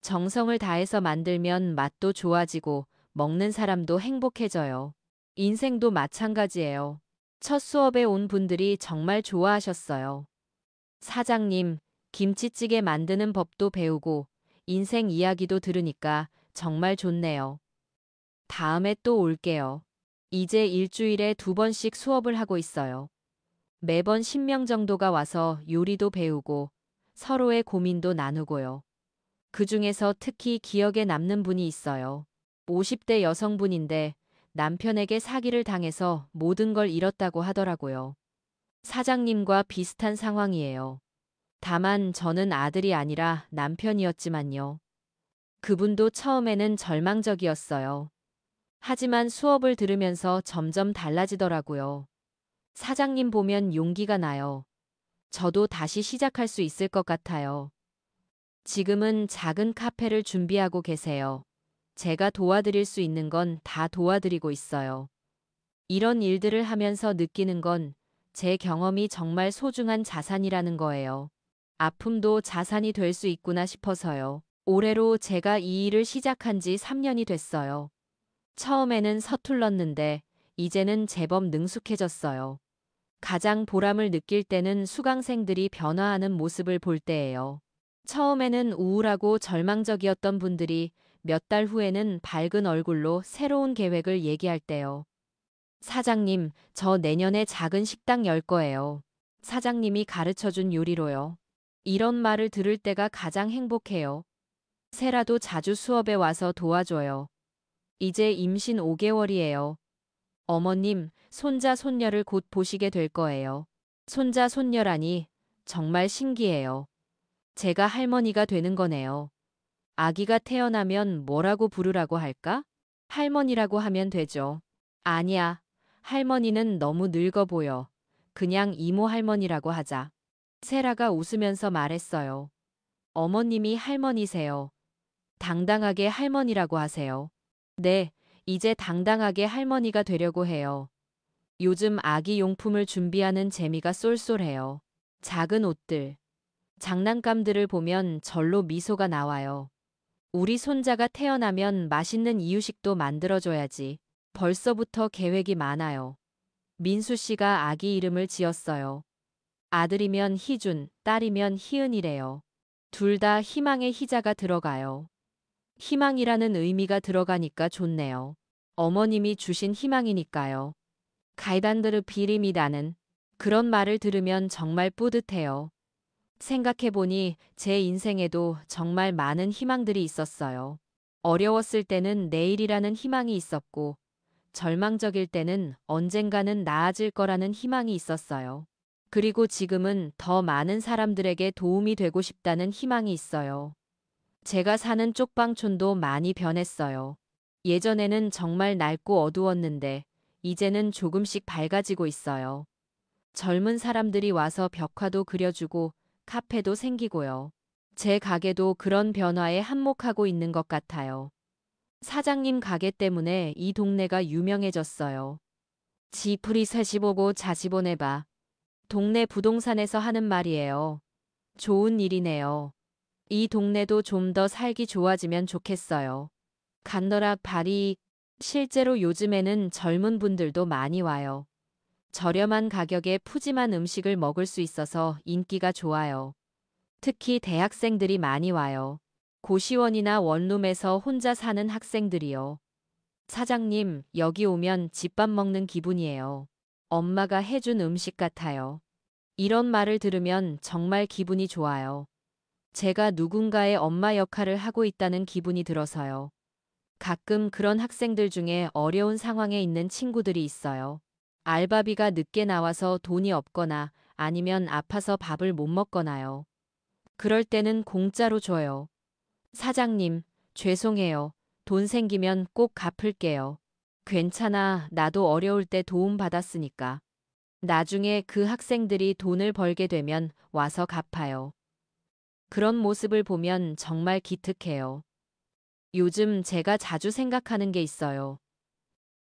정성을 다해서 만들면 맛도 좋아지고 먹는 사람도 행복해져요. 인생도 마찬가지예요. 첫 수업에 온 분들이 정말 좋아하셨어요. 사장님, 김치찌개 만드는 법도 배우고 인생 이야기도 들으니까 정말 좋네요. 다음에 또 올게요. 이제 일주일에 2번씩 수업을 하고 있어요. 매번 10명 정도가 와서 요리도 배우고 서로의 고민도 나누고요. 그 중에서 특히 기억에 남는 분이 있어요. 50대 여성분인데 남편에게 사기를 당해서 모든 걸 잃었다고 하더라고요. 사장님과 비슷한 상황이에요. 다만 저는 아들이 아니라 남편이었지만요. 그분도 처음에는 절망적이었어요. 하지만 수업을 들으면서 점점 달라지더라고요. 사장님 보면 용기가 나요. 저도 다시 시작할 수 있을 것 같아요. 지금은 작은 카페를 준비하고 계세요. 제가 도와드릴 수 있는 건 다 도와드리고 있어요. 이런 일들을 하면서 느끼는 건 제 경험이 정말 소중한 자산이라는 거예요. 아픔도 자산이 될 수 있구나 싶어서요. 올해로 제가 이 일을 시작한 지 3년이 됐어요. 처음에는 서툴렀는데 이제는 제법 능숙해졌어요. 가장 보람을 느낄 때는 수강생들이 변화하는 모습을 볼 때예요. 처음에는 우울하고 절망적이었던 분들이 몇 달 후에는 밝은 얼굴로 새로운 계획을 얘기할 때요. 사장님, 저 내년에 작은 식당 열 거예요. 사장님이 가르쳐준 요리로요. 이런 말을 들을 때가 가장 행복해요. 세라도 자주 수업에 와서 도와줘요. 이제 임신 5개월이에요. 어머님, 손자, 손녀를 곧 보시게 될 거예요. 손자, 손녀라니 정말 신기해요. 제가 할머니가 되는 거네요. 아기가 태어나면 뭐라고 부르라고 할까? 할머니라고 하면 되죠. 아니야. 할머니는 너무 늙어 보여. 그냥 이모 할머니라고 하자. 세라가 웃으면서 말했어요. 어머님이 할머니세요. 당당하게 할머니라고 하세요. 네, 이제 당당하게 할머니가 되려고 해요. 요즘 아기 용품을 준비하는 재미가 쏠쏠해요. 작은 옷들, 장난감들을 보면 절로 미소가 나와요. 우리 손자가 태어나면 맛있는 이유식도 만들어줘야지. 벌써부터 계획이 많아요. 민수 씨가 아기 이름을 지었어요. 아들이면 희준, 딸이면 희은이래요. 둘 다 희망의 희자가 들어가요. 희망이라는 의미가 들어가니까 좋네요. 어머님이 주신 희망이니까요. 가이단드르 비림이라는 그런 말을 들으면 정말 뿌듯해요. 생각해보니 제 인생에도 정말 많은 희망들이 있었어요. 어려웠을 때는 내일이라는 희망이 있었고, 절망적일 때는 언젠가는 나아질 거라는 희망이 있었어요. 그리고 지금은 더 많은 사람들에게 도움이 되고 싶다는 희망이 있어요. 제가 사는 쪽방촌도 많이 변했어요. 예전에는 정말 낡고 어두웠는데, 이제는 조금씩 밝아지고 있어요. 젊은 사람들이 와서 벽화도 그려주고, 카페도 생기고요. 제 가게도 그런 변화에 한몫하고 있는 것 같아요. 사장님 가게 때문에 이 동네가 유명해졌어요. 지프리 세시보고 자지보내봐. 동네 부동산에서 하는 말이에요. 좋은 일이네요. 이 동네도 좀 더 살기 좋아지면 좋겠어요. 간더락 발이 실제로 요즘에는 젊은 분들도 많이 와요. 저렴한 가격에 푸짐한 음식을 먹을 수 있어서 인기가 좋아요. 특히 대학생들이 많이 와요. 고시원이나 원룸에서 혼자 사는 학생들이요. 사장님, 여기 오면 집밥 먹는 기분이에요. 엄마가 해준 음식 같아요. 이런 말을 들으면 정말 기분이 좋아요. 제가 누군가의 엄마 역할을 하고 있다는 기분이 들어서요. 가끔 그런 학생들 중에 어려운 상황에 있는 친구들이 있어요. 알바비가 늦게 나와서 돈이 없거나 아니면 아파서 밥을 못 먹거나요. 그럴 때는 공짜로 줘요. 사장님, 죄송해요. 돈 생기면 꼭 갚을게요. 괜찮아, 나도 어려울 때 도움 받았으니까. 나중에 그 학생들이 돈을 벌게 되면 와서 갚아요. 그런 모습을 보면 정말 기특해요. 요즘 제가 자주 생각하는 게 있어요.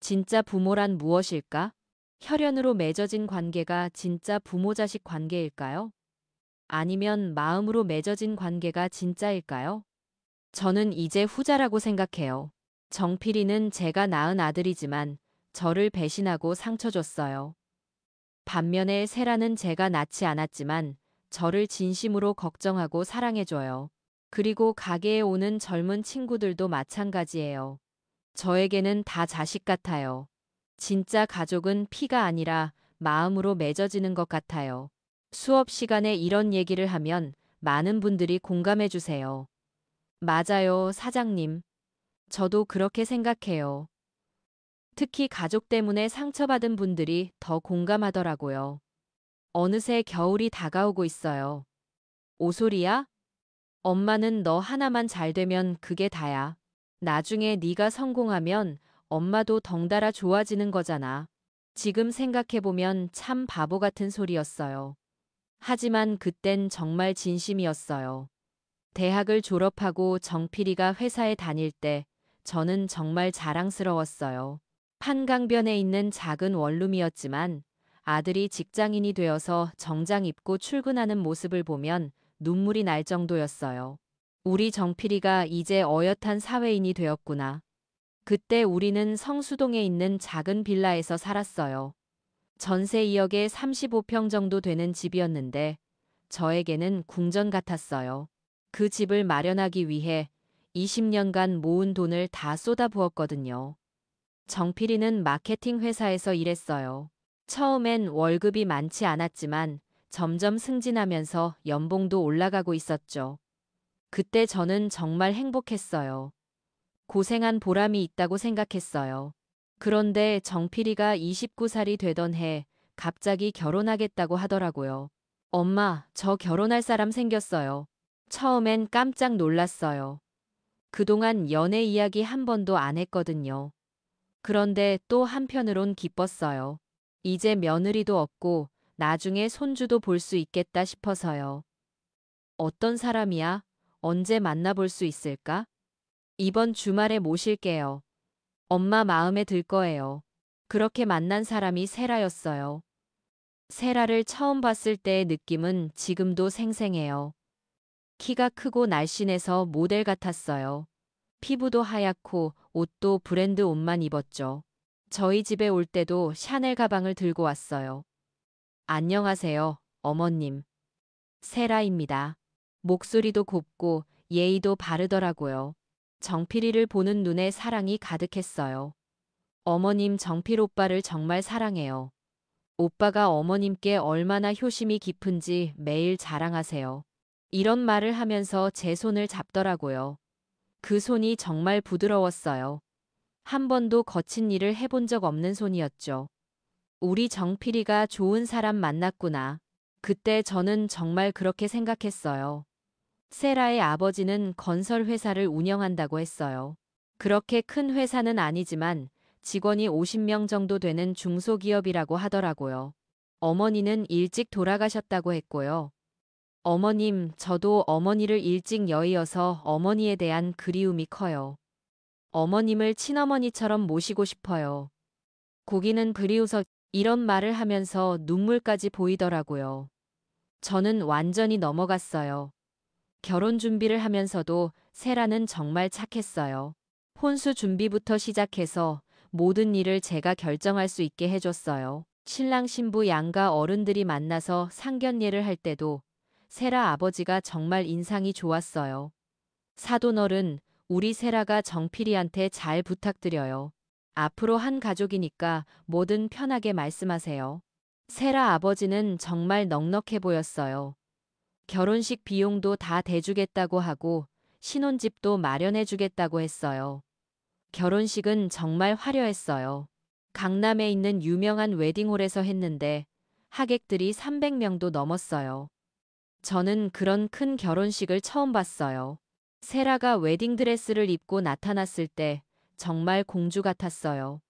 진짜 부모란 무엇일까? 혈연으로 맺어진 관계가 진짜 부모-자식 관계일까요? 아니면 마음으로 맺어진 관계가 진짜일까요? 저는 이제 후자라고 생각해요. 정필이는 제가 낳은 아들이지만 저를 배신하고 상처 줬어요. 반면에 세라는 제가 낳지 않았지만 저를 진심으로 걱정하고 사랑해줘요. 그리고 가게에 오는 젊은 친구들도 마찬가지예요. 저에게는 다 자식 같아요. 진짜 가족은 피가 아니라 마음으로 맺어지는 것 같아요. 수업 시간에 이런 얘기를 하면 많은 분들이 공감해 주세요. 맞아요, 사장님. 저도 그렇게 생각해요. 특히 가족 때문에 상처받은 분들이 더 공감하더라고요. 어느새 겨울이 다가오고 있어요. 오소리야? 엄마는 너 하나만 잘 되면 그게 다야. 나중에 네가 성공하면 엄마도 덩달아 좋아지는 거잖아. 지금 생각해보면 참 바보 같은 소리였어요. 하지만 그땐 정말 진심이었어요. 대학을 졸업하고 정필이가 회사에 다닐 때 저는 정말 자랑스러웠어요. 한강변에 있는 작은 원룸이었지만 아들이 직장인이 되어서 정장 입고 출근하는 모습을 보면 눈물이 날 정도였어요. 우리 정필이가 이제 어엿한 사회인이 되었구나. 그때 우리는 성수동에 있는 작은 빌라에서 살았어요. 전세 2억에 35평 정도 되는 집이었는데 저에게는 궁전 같았어요. 그 집을 마련하기 위해 20년간 모은 돈을 다 쏟아부었거든요. 정필이는 마케팅 회사에서 일했어요. 처음엔 월급이 많지 않았지만 점점 승진하면서 연봉도 올라가고 있었죠. 그때 저는 정말 행복했어요. 고생한 보람이 있다고 생각했어요. 그런데 정필이가 29살이 되던 해 갑자기 결혼하겠다고 하더라고요. 엄마, 저 결혼할 사람 생겼어요. 처음엔 깜짝 놀랐어요. 그동안 연애 이야기 한 번도 안 했거든요. 그런데 또 한편으론 기뻤어요. 이제 며느리도 없고 나중에 손주도 볼 수 있겠다 싶어서요. 어떤 사람이야? 언제 만나볼 수 있을까? 이번 주말에 모실게요. 엄마 마음에 들 거예요. 그렇게 만난 사람이 세라였어요. 세라를 처음 봤을 때의 느낌은 지금도 생생해요. 키가 크고 날씬해서 모델 같았어요. 피부도 하얗고 옷도 브랜드 옷만 입었죠. 저희 집에 올 때도 샤넬 가방을 들고 왔어요. 안녕하세요, 어머님. 세라입니다. 목소리도 곱고 예의도 바르더라고요. 정필이를 보는 눈에 사랑이 가득했어요. 어머님 정필 오빠를 정말 사랑해요. 오빠가 어머님께 얼마나 효심이 깊은지 매일 자랑하세요. 이런 말을 하면서 제 손을 잡더라고요. 그 손이 정말 부드러웠어요. 한 번도 거친 일을 해본 적 없는 손이었죠. 우리 정필이가 좋은 사람 만났구나. 그때 저는 정말 그렇게 생각했어요. 세라의 아버지는 건설 회사를 운영한다고 했어요. 그렇게 큰 회사는 아니지만 직원이 50명 정도 되는 중소기업이라고 하더라고요. 어머니는 일찍 돌아가셨다고 했고요. 어머님, 저도 어머니를 일찍 여의어서 어머니에 대한 그리움이 커요. 어머님을 친어머니처럼 모시고 싶어요. 고기는 그리워서 이런 말을 하면서 눈물까지 보이더라고요. 저는 완전히 넘어갔어요. 결혼 준비를 하면서도 세라는 정말 착했어요. 혼수 준비부터 시작해서 모든 일을 제가 결정할 수 있게 해줬어요. 신랑 신부 양가 어른들이 만나서 상견례를 할 때도 세라 아버지가 정말 인상이 좋았어요. 사돈어른, 우리 세라가 정필이한테 잘 부탁드려요. 앞으로 한 가족이니까 뭐든 편하게 말씀하세요. 세라 아버지는 정말 넉넉해 보였어요. 결혼식 비용도 다 대주겠다고 하고 신혼집도 마련해주겠다고 했어요. 결혼식은 정말 화려했어요. 강남에 있는 유명한 웨딩홀에서 했는데 하객들이 300명도 넘었어요. 저는 그런 큰 결혼식을 처음 봤어요. 세라가 웨딩드레스를 입고 나타났을 때 정말 공주 같았어요.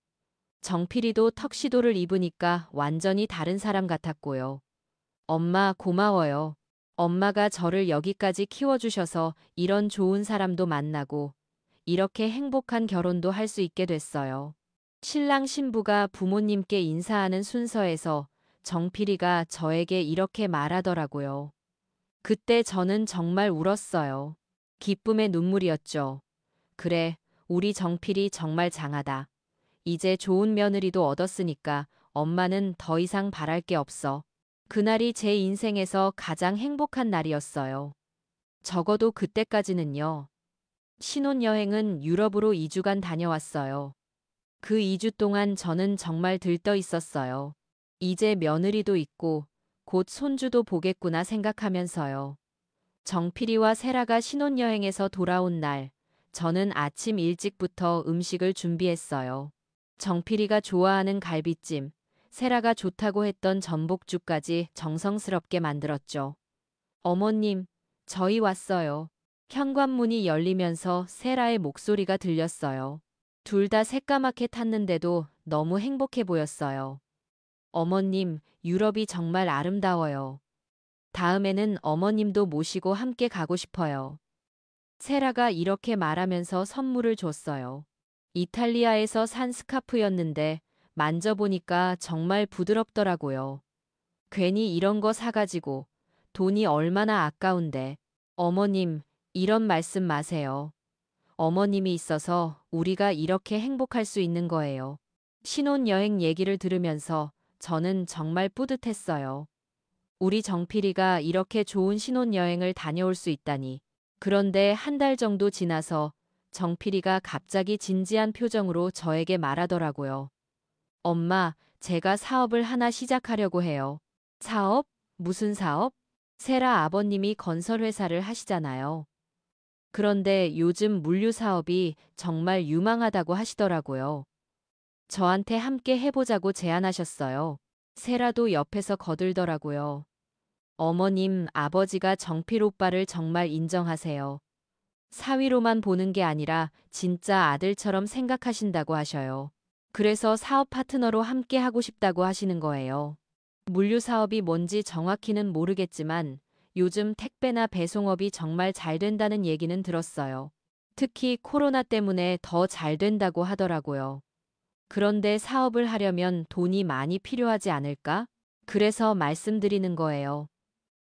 정필이도 턱시도를 입으니까 완전히 다른 사람 같았고요. 엄마 고마워요. 엄마가 저를 여기까지 키워주셔서 이런 좋은 사람도 만나고 이렇게 행복한 결혼도 할 수 있게 됐어요. 신랑 신부가 부모님께 인사하는 순서에서 정필이가 저에게 이렇게 말하더라고요. 그때 저는 정말 울었어요. 기쁨의 눈물이었죠. 그래, 우리 정필이 정말 장하다. 이제 좋은 며느리도 얻었으니까 엄마는 더 이상 바랄 게 없어. 그날이 제 인생에서 가장 행복한 날이었어요. 적어도 그때까지는요. 신혼여행은 유럽으로 2주간 다녀왔어요. 그 2주 동안 저는 정말 들떠 있었어요. 이제 며느리도 있고 곧 손주도 보겠구나 생각하면서요. 정필이와 세라가 신혼여행에서 돌아온 날, 저는 아침 일찍부터 음식을 준비했어요. 정필이가 좋아하는 갈비찜, 세라가 좋다고 했던 전복죽까지 정성스럽게 만들었죠. 어머님, 저희 왔어요. 현관문이 열리면서 세라의 목소리가 들렸어요. 둘 다 새까맣게 탔는데도 너무 행복해 보였어요. 어머님, 유럽이 정말 아름다워요. 다음에는 어머님도 모시고 함께 가고 싶어요. 세라가 이렇게 말하면서 선물을 줬어요. 이탈리아에서 산 스카프였는데 만져보니까 정말 부드럽더라고요. 괜히 이런 거 사가지고 돈이 얼마나 아까운데. 어머님, 이런 말씀 마세요. 어머님이 있어서 우리가 이렇게 행복할 수 있는 거예요. 신혼여행 얘기를 들으면서 저는 정말 뿌듯했어요. 우리 정필이가 이렇게 좋은 신혼여행을 다녀올 수 있다니. 그런데 한 달 정도 지나서 정필이가 갑자기 진지한 표정으로 저에게 말하더라고요. 엄마, 제가 사업을 하나 시작하려고 해요. 사업? 무슨 사업? 세라 아버님이 건설회사를 하시잖아요. 그런데 요즘 물류 사업이 정말 유망하다고 하시더라고요. 저한테 함께 해보자고 제안하셨어요. 세라도 옆에서 거들더라고요. 어머님, 아버지가 정필 오빠를 정말 인정하세요. 사위로만 보는 게 아니라 진짜 아들처럼 생각하신다고 하셔요. 그래서 사업 파트너로 함께 하고 싶다고 하시는 거예요. 물류 사업이 뭔지 정확히는 모르겠지만 요즘 택배나 배송업이 정말 잘 된다는 얘기는 들었어요. 특히 코로나 때문에 더 잘 된다고 하더라고요. 그런데 사업을 하려면 돈이 많이 필요하지 않을까? 그래서 말씀드리는 거예요.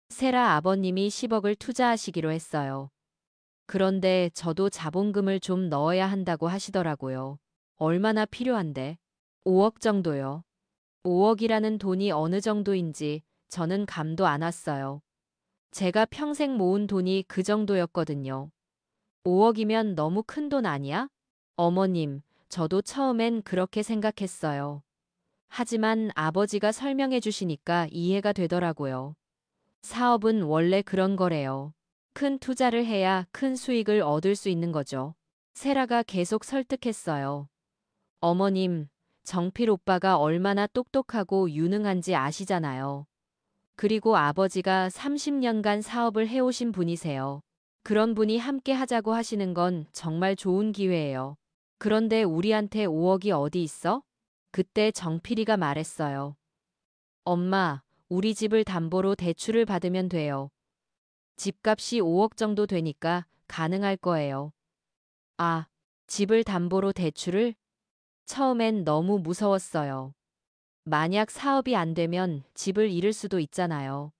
세라 아버님이 10억을 투자하시기로 했어요. 그런데 저도 자본금을 좀 넣어야 한다고 하시더라고요. 얼마나 필요한데? 5억 정도요. 5억이라는 돈이 어느 정도인지 저는 감도 안 왔어요. 제가 평생 모은 돈이 그 정도였거든요. 5억이면 너무 큰 돈 아니야? 어머님, 저도 처음엔 그렇게 생각했어요. 하지만 아버지가 설명해 주시니까 이해가 되더라고요. 사업은 원래 그런 거래요. 큰 투자를 해야 큰 수익을 얻을 수 있는 거죠. 세라가 계속 설득했어요. 어머님, 정필 오빠가 얼마나 똑똑하고 유능한지 아시잖아요. 그리고 아버지가 30년간 사업을 해오신 분이세요. 그런 분이 함께 하자고 하시는 건 정말 좋은 기회예요. 그런데 우리한테 5억이 어디 있어? 그때 정필이가 말했어요. 엄마, 우리 집을 담보로 대출을 받으면 돼요. 집값이 5억 정도 되니까 가능할 거예요. 아, 집을 담보로 대출을? 처음엔 너무 무서웠어요. 만약 사업이 안 되면 집을 잃을 수도 있잖아요.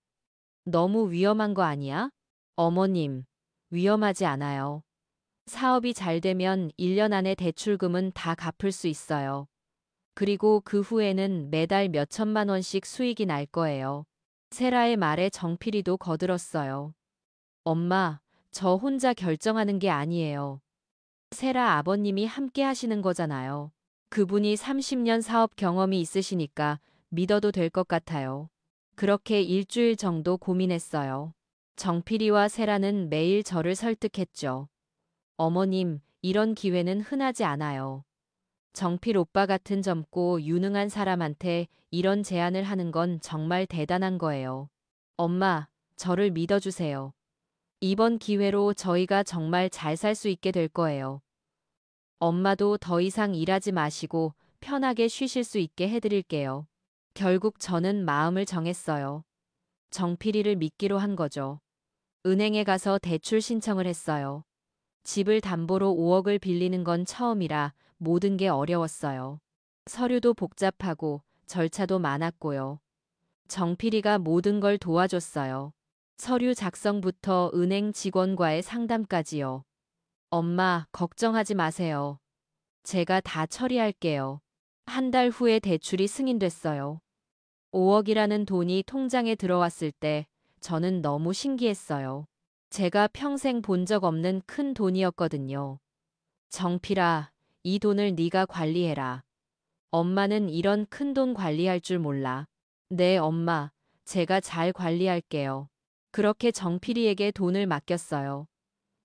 너무 위험한 거 아니야? 어머님, 위험하지 않아요. 사업이 잘 되면 1년 안에 대출금은 다 갚을 수 있어요. 그리고 그 후에는 매달 몇 천만 원씩 수익이 날 거예요. 세라의 말에 정필이도 거들었어요. 엄마, 저 혼자 결정하는 게 아니에요. 세라 아버님이 함께 하시는 거잖아요. 그분이 30년 사업 경험이 있으시니까 믿어도 될 것 같아요. 그렇게 일주일 정도 고민했어요. 정필이와 세라는 매일 저를 설득했죠. 어머님, 이런 기회는 흔하지 않아요. 정필 오빠 같은 젊고 유능한 사람한테 이런 제안을 하는 건 정말 대단한 거예요. 엄마, 저를 믿어주세요. 이번 기회로 저희가 정말 잘 살 수 있게 될 거예요. 엄마도 더 이상 일하지 마시고 편하게 쉬실 수 있게 해드릴게요. 결국 저는 마음을 정했어요. 정필이를 믿기로 한 거죠. 은행에 가서 대출 신청을 했어요. 집을 담보로 5억을 빌리는 건 처음이라 모든 게 어려웠어요. 서류도 복잡하고 절차도 많았고요. 정필이가 모든 걸 도와줬어요. 서류 작성부터 은행 직원과의 상담까지요. 엄마, 걱정하지 마세요. 제가 다 처리할게요. 한 달 후에 대출이 승인됐어요. 5억이라는 돈이 통장에 들어왔을 때 저는 너무 신기했어요. 제가 평생 본 적 없는 큰 돈이었거든요. 정필아, 이 돈을 네가 관리해라. 엄마는 이런 큰 돈 관리할 줄 몰라. 네, 엄마. 제가 잘 관리할게요. 그렇게 정필이에게 돈을 맡겼어요.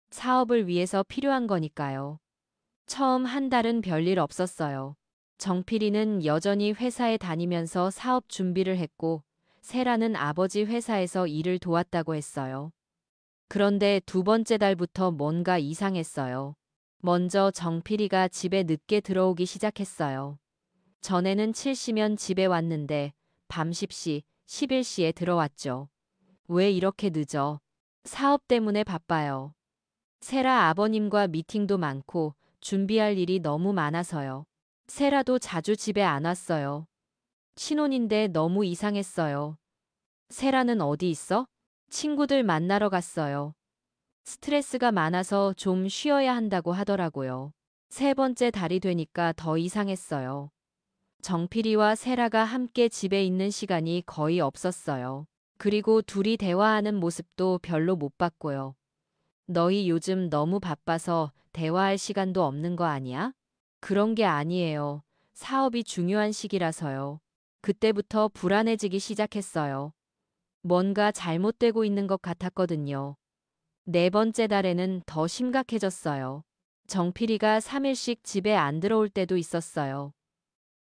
사업을 위해서 필요한 거니까요. 처음 한 달은 별일 없었어요. 정필이는 여전히 회사에 다니면서 사업 준비를 했고, 세라는 아버지 회사에서 일을 도왔다고 했어요. 그런데 두 번째 달부터 뭔가 이상했어요. 먼저 정필이가 집에 늦게 들어오기 시작했어요. 전에는 7시면 집에 왔는데 밤 10시, 11시에 들어왔죠. 왜 이렇게 늦어? 사업 때문에 바빠요. 세라 아버님과 미팅도 많고 준비할 일이 너무 많아서요. 세라도 자주 집에 안 왔어요. 신혼인데 너무 이상했어요. 세라는 어디 있어? 친구들 만나러 갔어요. 스트레스가 많아서 좀 쉬어야 한다고 하더라고요. 세 번째 달이 되니까 더 이상했어요. 정필이와 세라가 함께 집에 있는 시간이 거의 없었어요. 그리고 둘이 대화하는 모습도 별로 못 봤고요. 너희 요즘 너무 바빠서 대화할 시간도 없는 거 아니야? 그런 게 아니에요. 사업이 중요한 시기라서요. 그때부터 불안해지기 시작했어요. 뭔가 잘못되고 있는 것 같았거든요. 네 번째 달에는 더 심각해졌어요. 정필이가 3일씩 집에 안 들어올 때도 있었어요.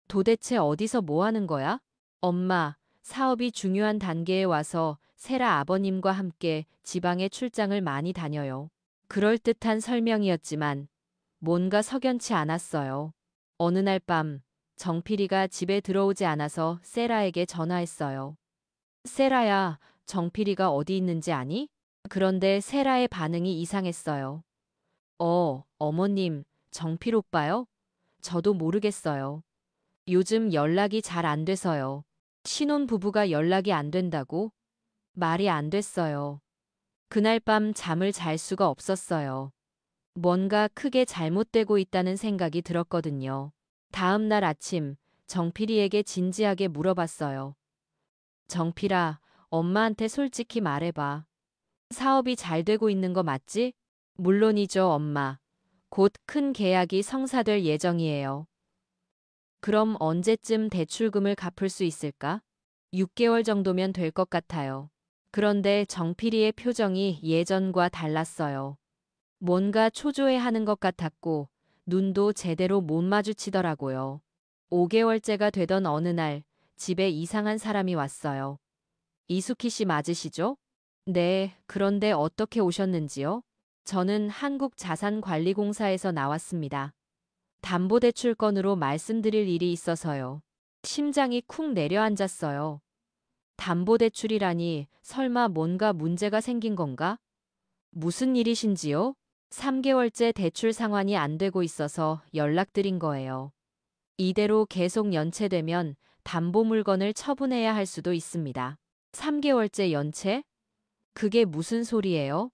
도대체 어디서 뭐 하는 거야? 엄마, 사업이 중요한 단계에 와서 세라 아버님과 함께 지방에 출장을 많이 다녀요. 그럴듯한 설명이었지만 뭔가 석연치 않았어요. 어느 날 밤, 정필이가 집에 들어오지 않아서 세라에게 전화했어요. 세라야, 정필이가 어디 있는지 아니? 그런데 세라의 반응이 이상했어요. 어머님, 정필 오빠요? 저도 모르겠어요. 요즘 연락이 잘 안 돼서요. 신혼 부부가 연락이 안 된다고? 말이 안 됐어요. 그날 밤 잠을 잘 수가 없었어요. 뭔가 크게 잘못되고 있다는 생각이 들었거든요. 다음 날 아침, 정필이에게 진지하게 물어봤어요. 정필아, 엄마한테 솔직히 말해봐. 사업이 잘 되고 있는 거 맞지? 물론이죠, 엄마. 곧 큰 계약이 성사될 예정이에요. 그럼 언제쯤 대출금을 갚을 수 있을까? 6개월 정도면 될 것 같아요. 그런데 정필이의 표정이 예전과 달랐어요. 뭔가 초조해하는 것 같았고 눈도 제대로 못 마주치더라고요. 5개월째가 되던 어느 날 집에 이상한 사람이 왔어요. 이수키 씨 맞으시죠? 네, 그런데 어떻게 오셨는지요? 저는 한국자산관리공사에서 나왔습니다. 담보대출 건으로 말씀드릴 일이 있어서요. 심장이 쿵 내려앉았어요. 담보대출이라니 설마 뭔가 문제가 생긴 건가? 무슨 일이신지요? 3개월째 대출 상환이 안 되고 있어서 연락드린 거예요. 이대로 계속 연체되면 담보 물건을 처분해야 할 수도 있습니다. 3개월째 연체? 그게 무슨 소리예요?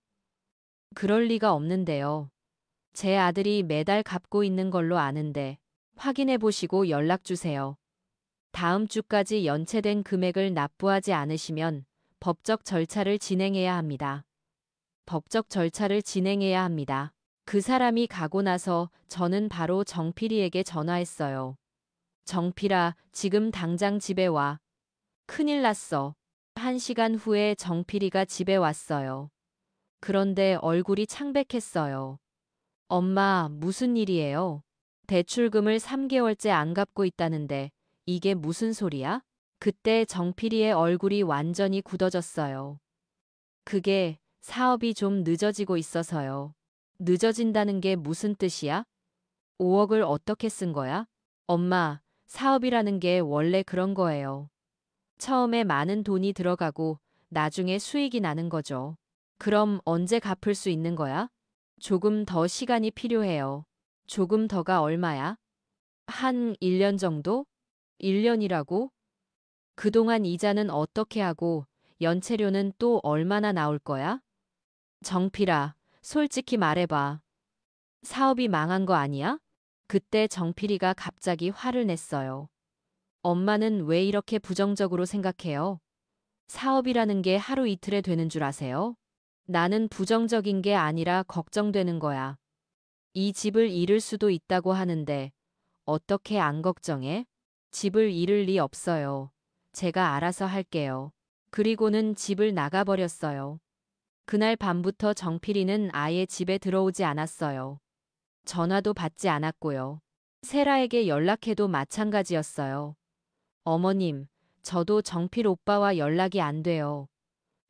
그럴 리가 없는데요. 제 아들이 매달 갚고 있는 걸로 아는데 확인해 보시고 연락 주세요. 다음 주까지 연체된 금액을 납부하지 않으시면 법적 절차를 진행해야 합니다. 법적 절차를 진행해야 합니다. 그 사람이 가고 나서 저는 바로 정필이에게 전화했어요. 정필아, 지금 당장 집에 와. 큰일 났어. 1시간 후에 정필이가 집에 왔어요. 그런데 얼굴이 창백했어요. 엄마, 무슨 일이에요? 대출금을 3개월째 안 갚고 있다는데 이게 무슨 소리야? 그때 정필이의 얼굴이 완전히 굳어졌어요. 그게 사업이 좀 늦어지고 있어서요. 늦어진다는 게 무슨 뜻이야? 5억을 어떻게 쓴 거야? 엄마, 사업이라는 게 원래 그런 거예요. 처음에 많은 돈이 들어가고 나중에 수익이 나는 거죠. 그럼 언제 갚을 수 있는 거야? 조금 더 시간이 필요해요. 조금 더가 얼마야? 한 1년 정도? 1년이라고? 그동안 이자는 어떻게 하고 연체료는 또 얼마나 나올 거야? 정필아, 솔직히 말해봐. 사업이 망한 거 아니야? 그때 정필이가 갑자기 화를 냈어요. 엄마는 왜 이렇게 부정적으로 생각해요? 사업이라는 게 하루 이틀에 되는 줄 아세요? 나는 부정적인 게 아니라 걱정되는 거야. 이 집을 잃을 수도 있다고 하는데 어떻게 안 걱정해? 집을 잃을 리 없어요. 제가 알아서 할게요. 그리고는 집을 나가버렸어요. 그날 밤부터 정필이는 아예 집에 들어오지 않았어요. 전화도 받지 않았고요. 세라에게 연락해도 마찬가지였어요. 어머님, 저도 정필 오빠와 연락이 안 돼요.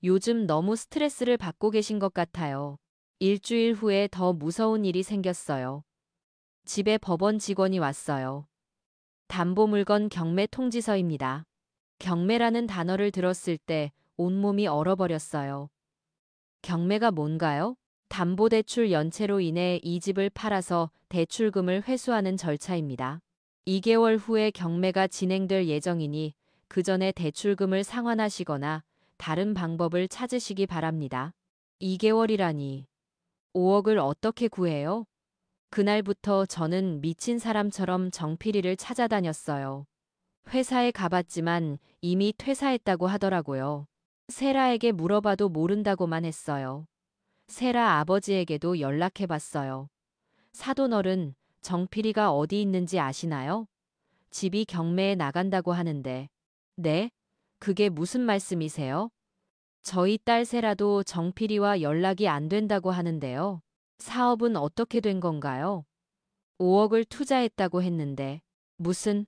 요즘 너무 스트레스를 받고 계신 것 같아요. 일주일 후에 더 무서운 일이 생겼어요. 집에 법원 직원이 왔어요. 담보물건 경매 통지서입니다. 경매라는 단어를 들었을 때 온몸이 얼어버렸어요. 경매가 뭔가요? 담보대출 연체로 인해 이 집을 팔아서 대출금을 회수하는 절차입니다. 2개월 후에 경매가 진행될 예정이니 그 전에 대출금을 상환하시거나 다른 방법을 찾으시기 바랍니다. 2개월이라니. 5억을 어떻게 구해요? 그날부터 저는 미친 사람처럼 정필이를 찾아다녔어요. 회사에 가봤지만 이미 퇴사했다고 하더라고요. 세라에게 물어봐도 모른다고만 했어요. 세라 아버지에게도 연락해봤어요. 사돈어른, 정필이가 어디 있는지 아시나요? 집이 경매에 나간다고 하는데. 네? 그게 무슨 말씀이세요? 저희 딸 세라도 정필이와 연락이 안 된다고 하는데요. 사업은 어떻게 된 건가요? 5억을 투자했다고 했는데. 무슨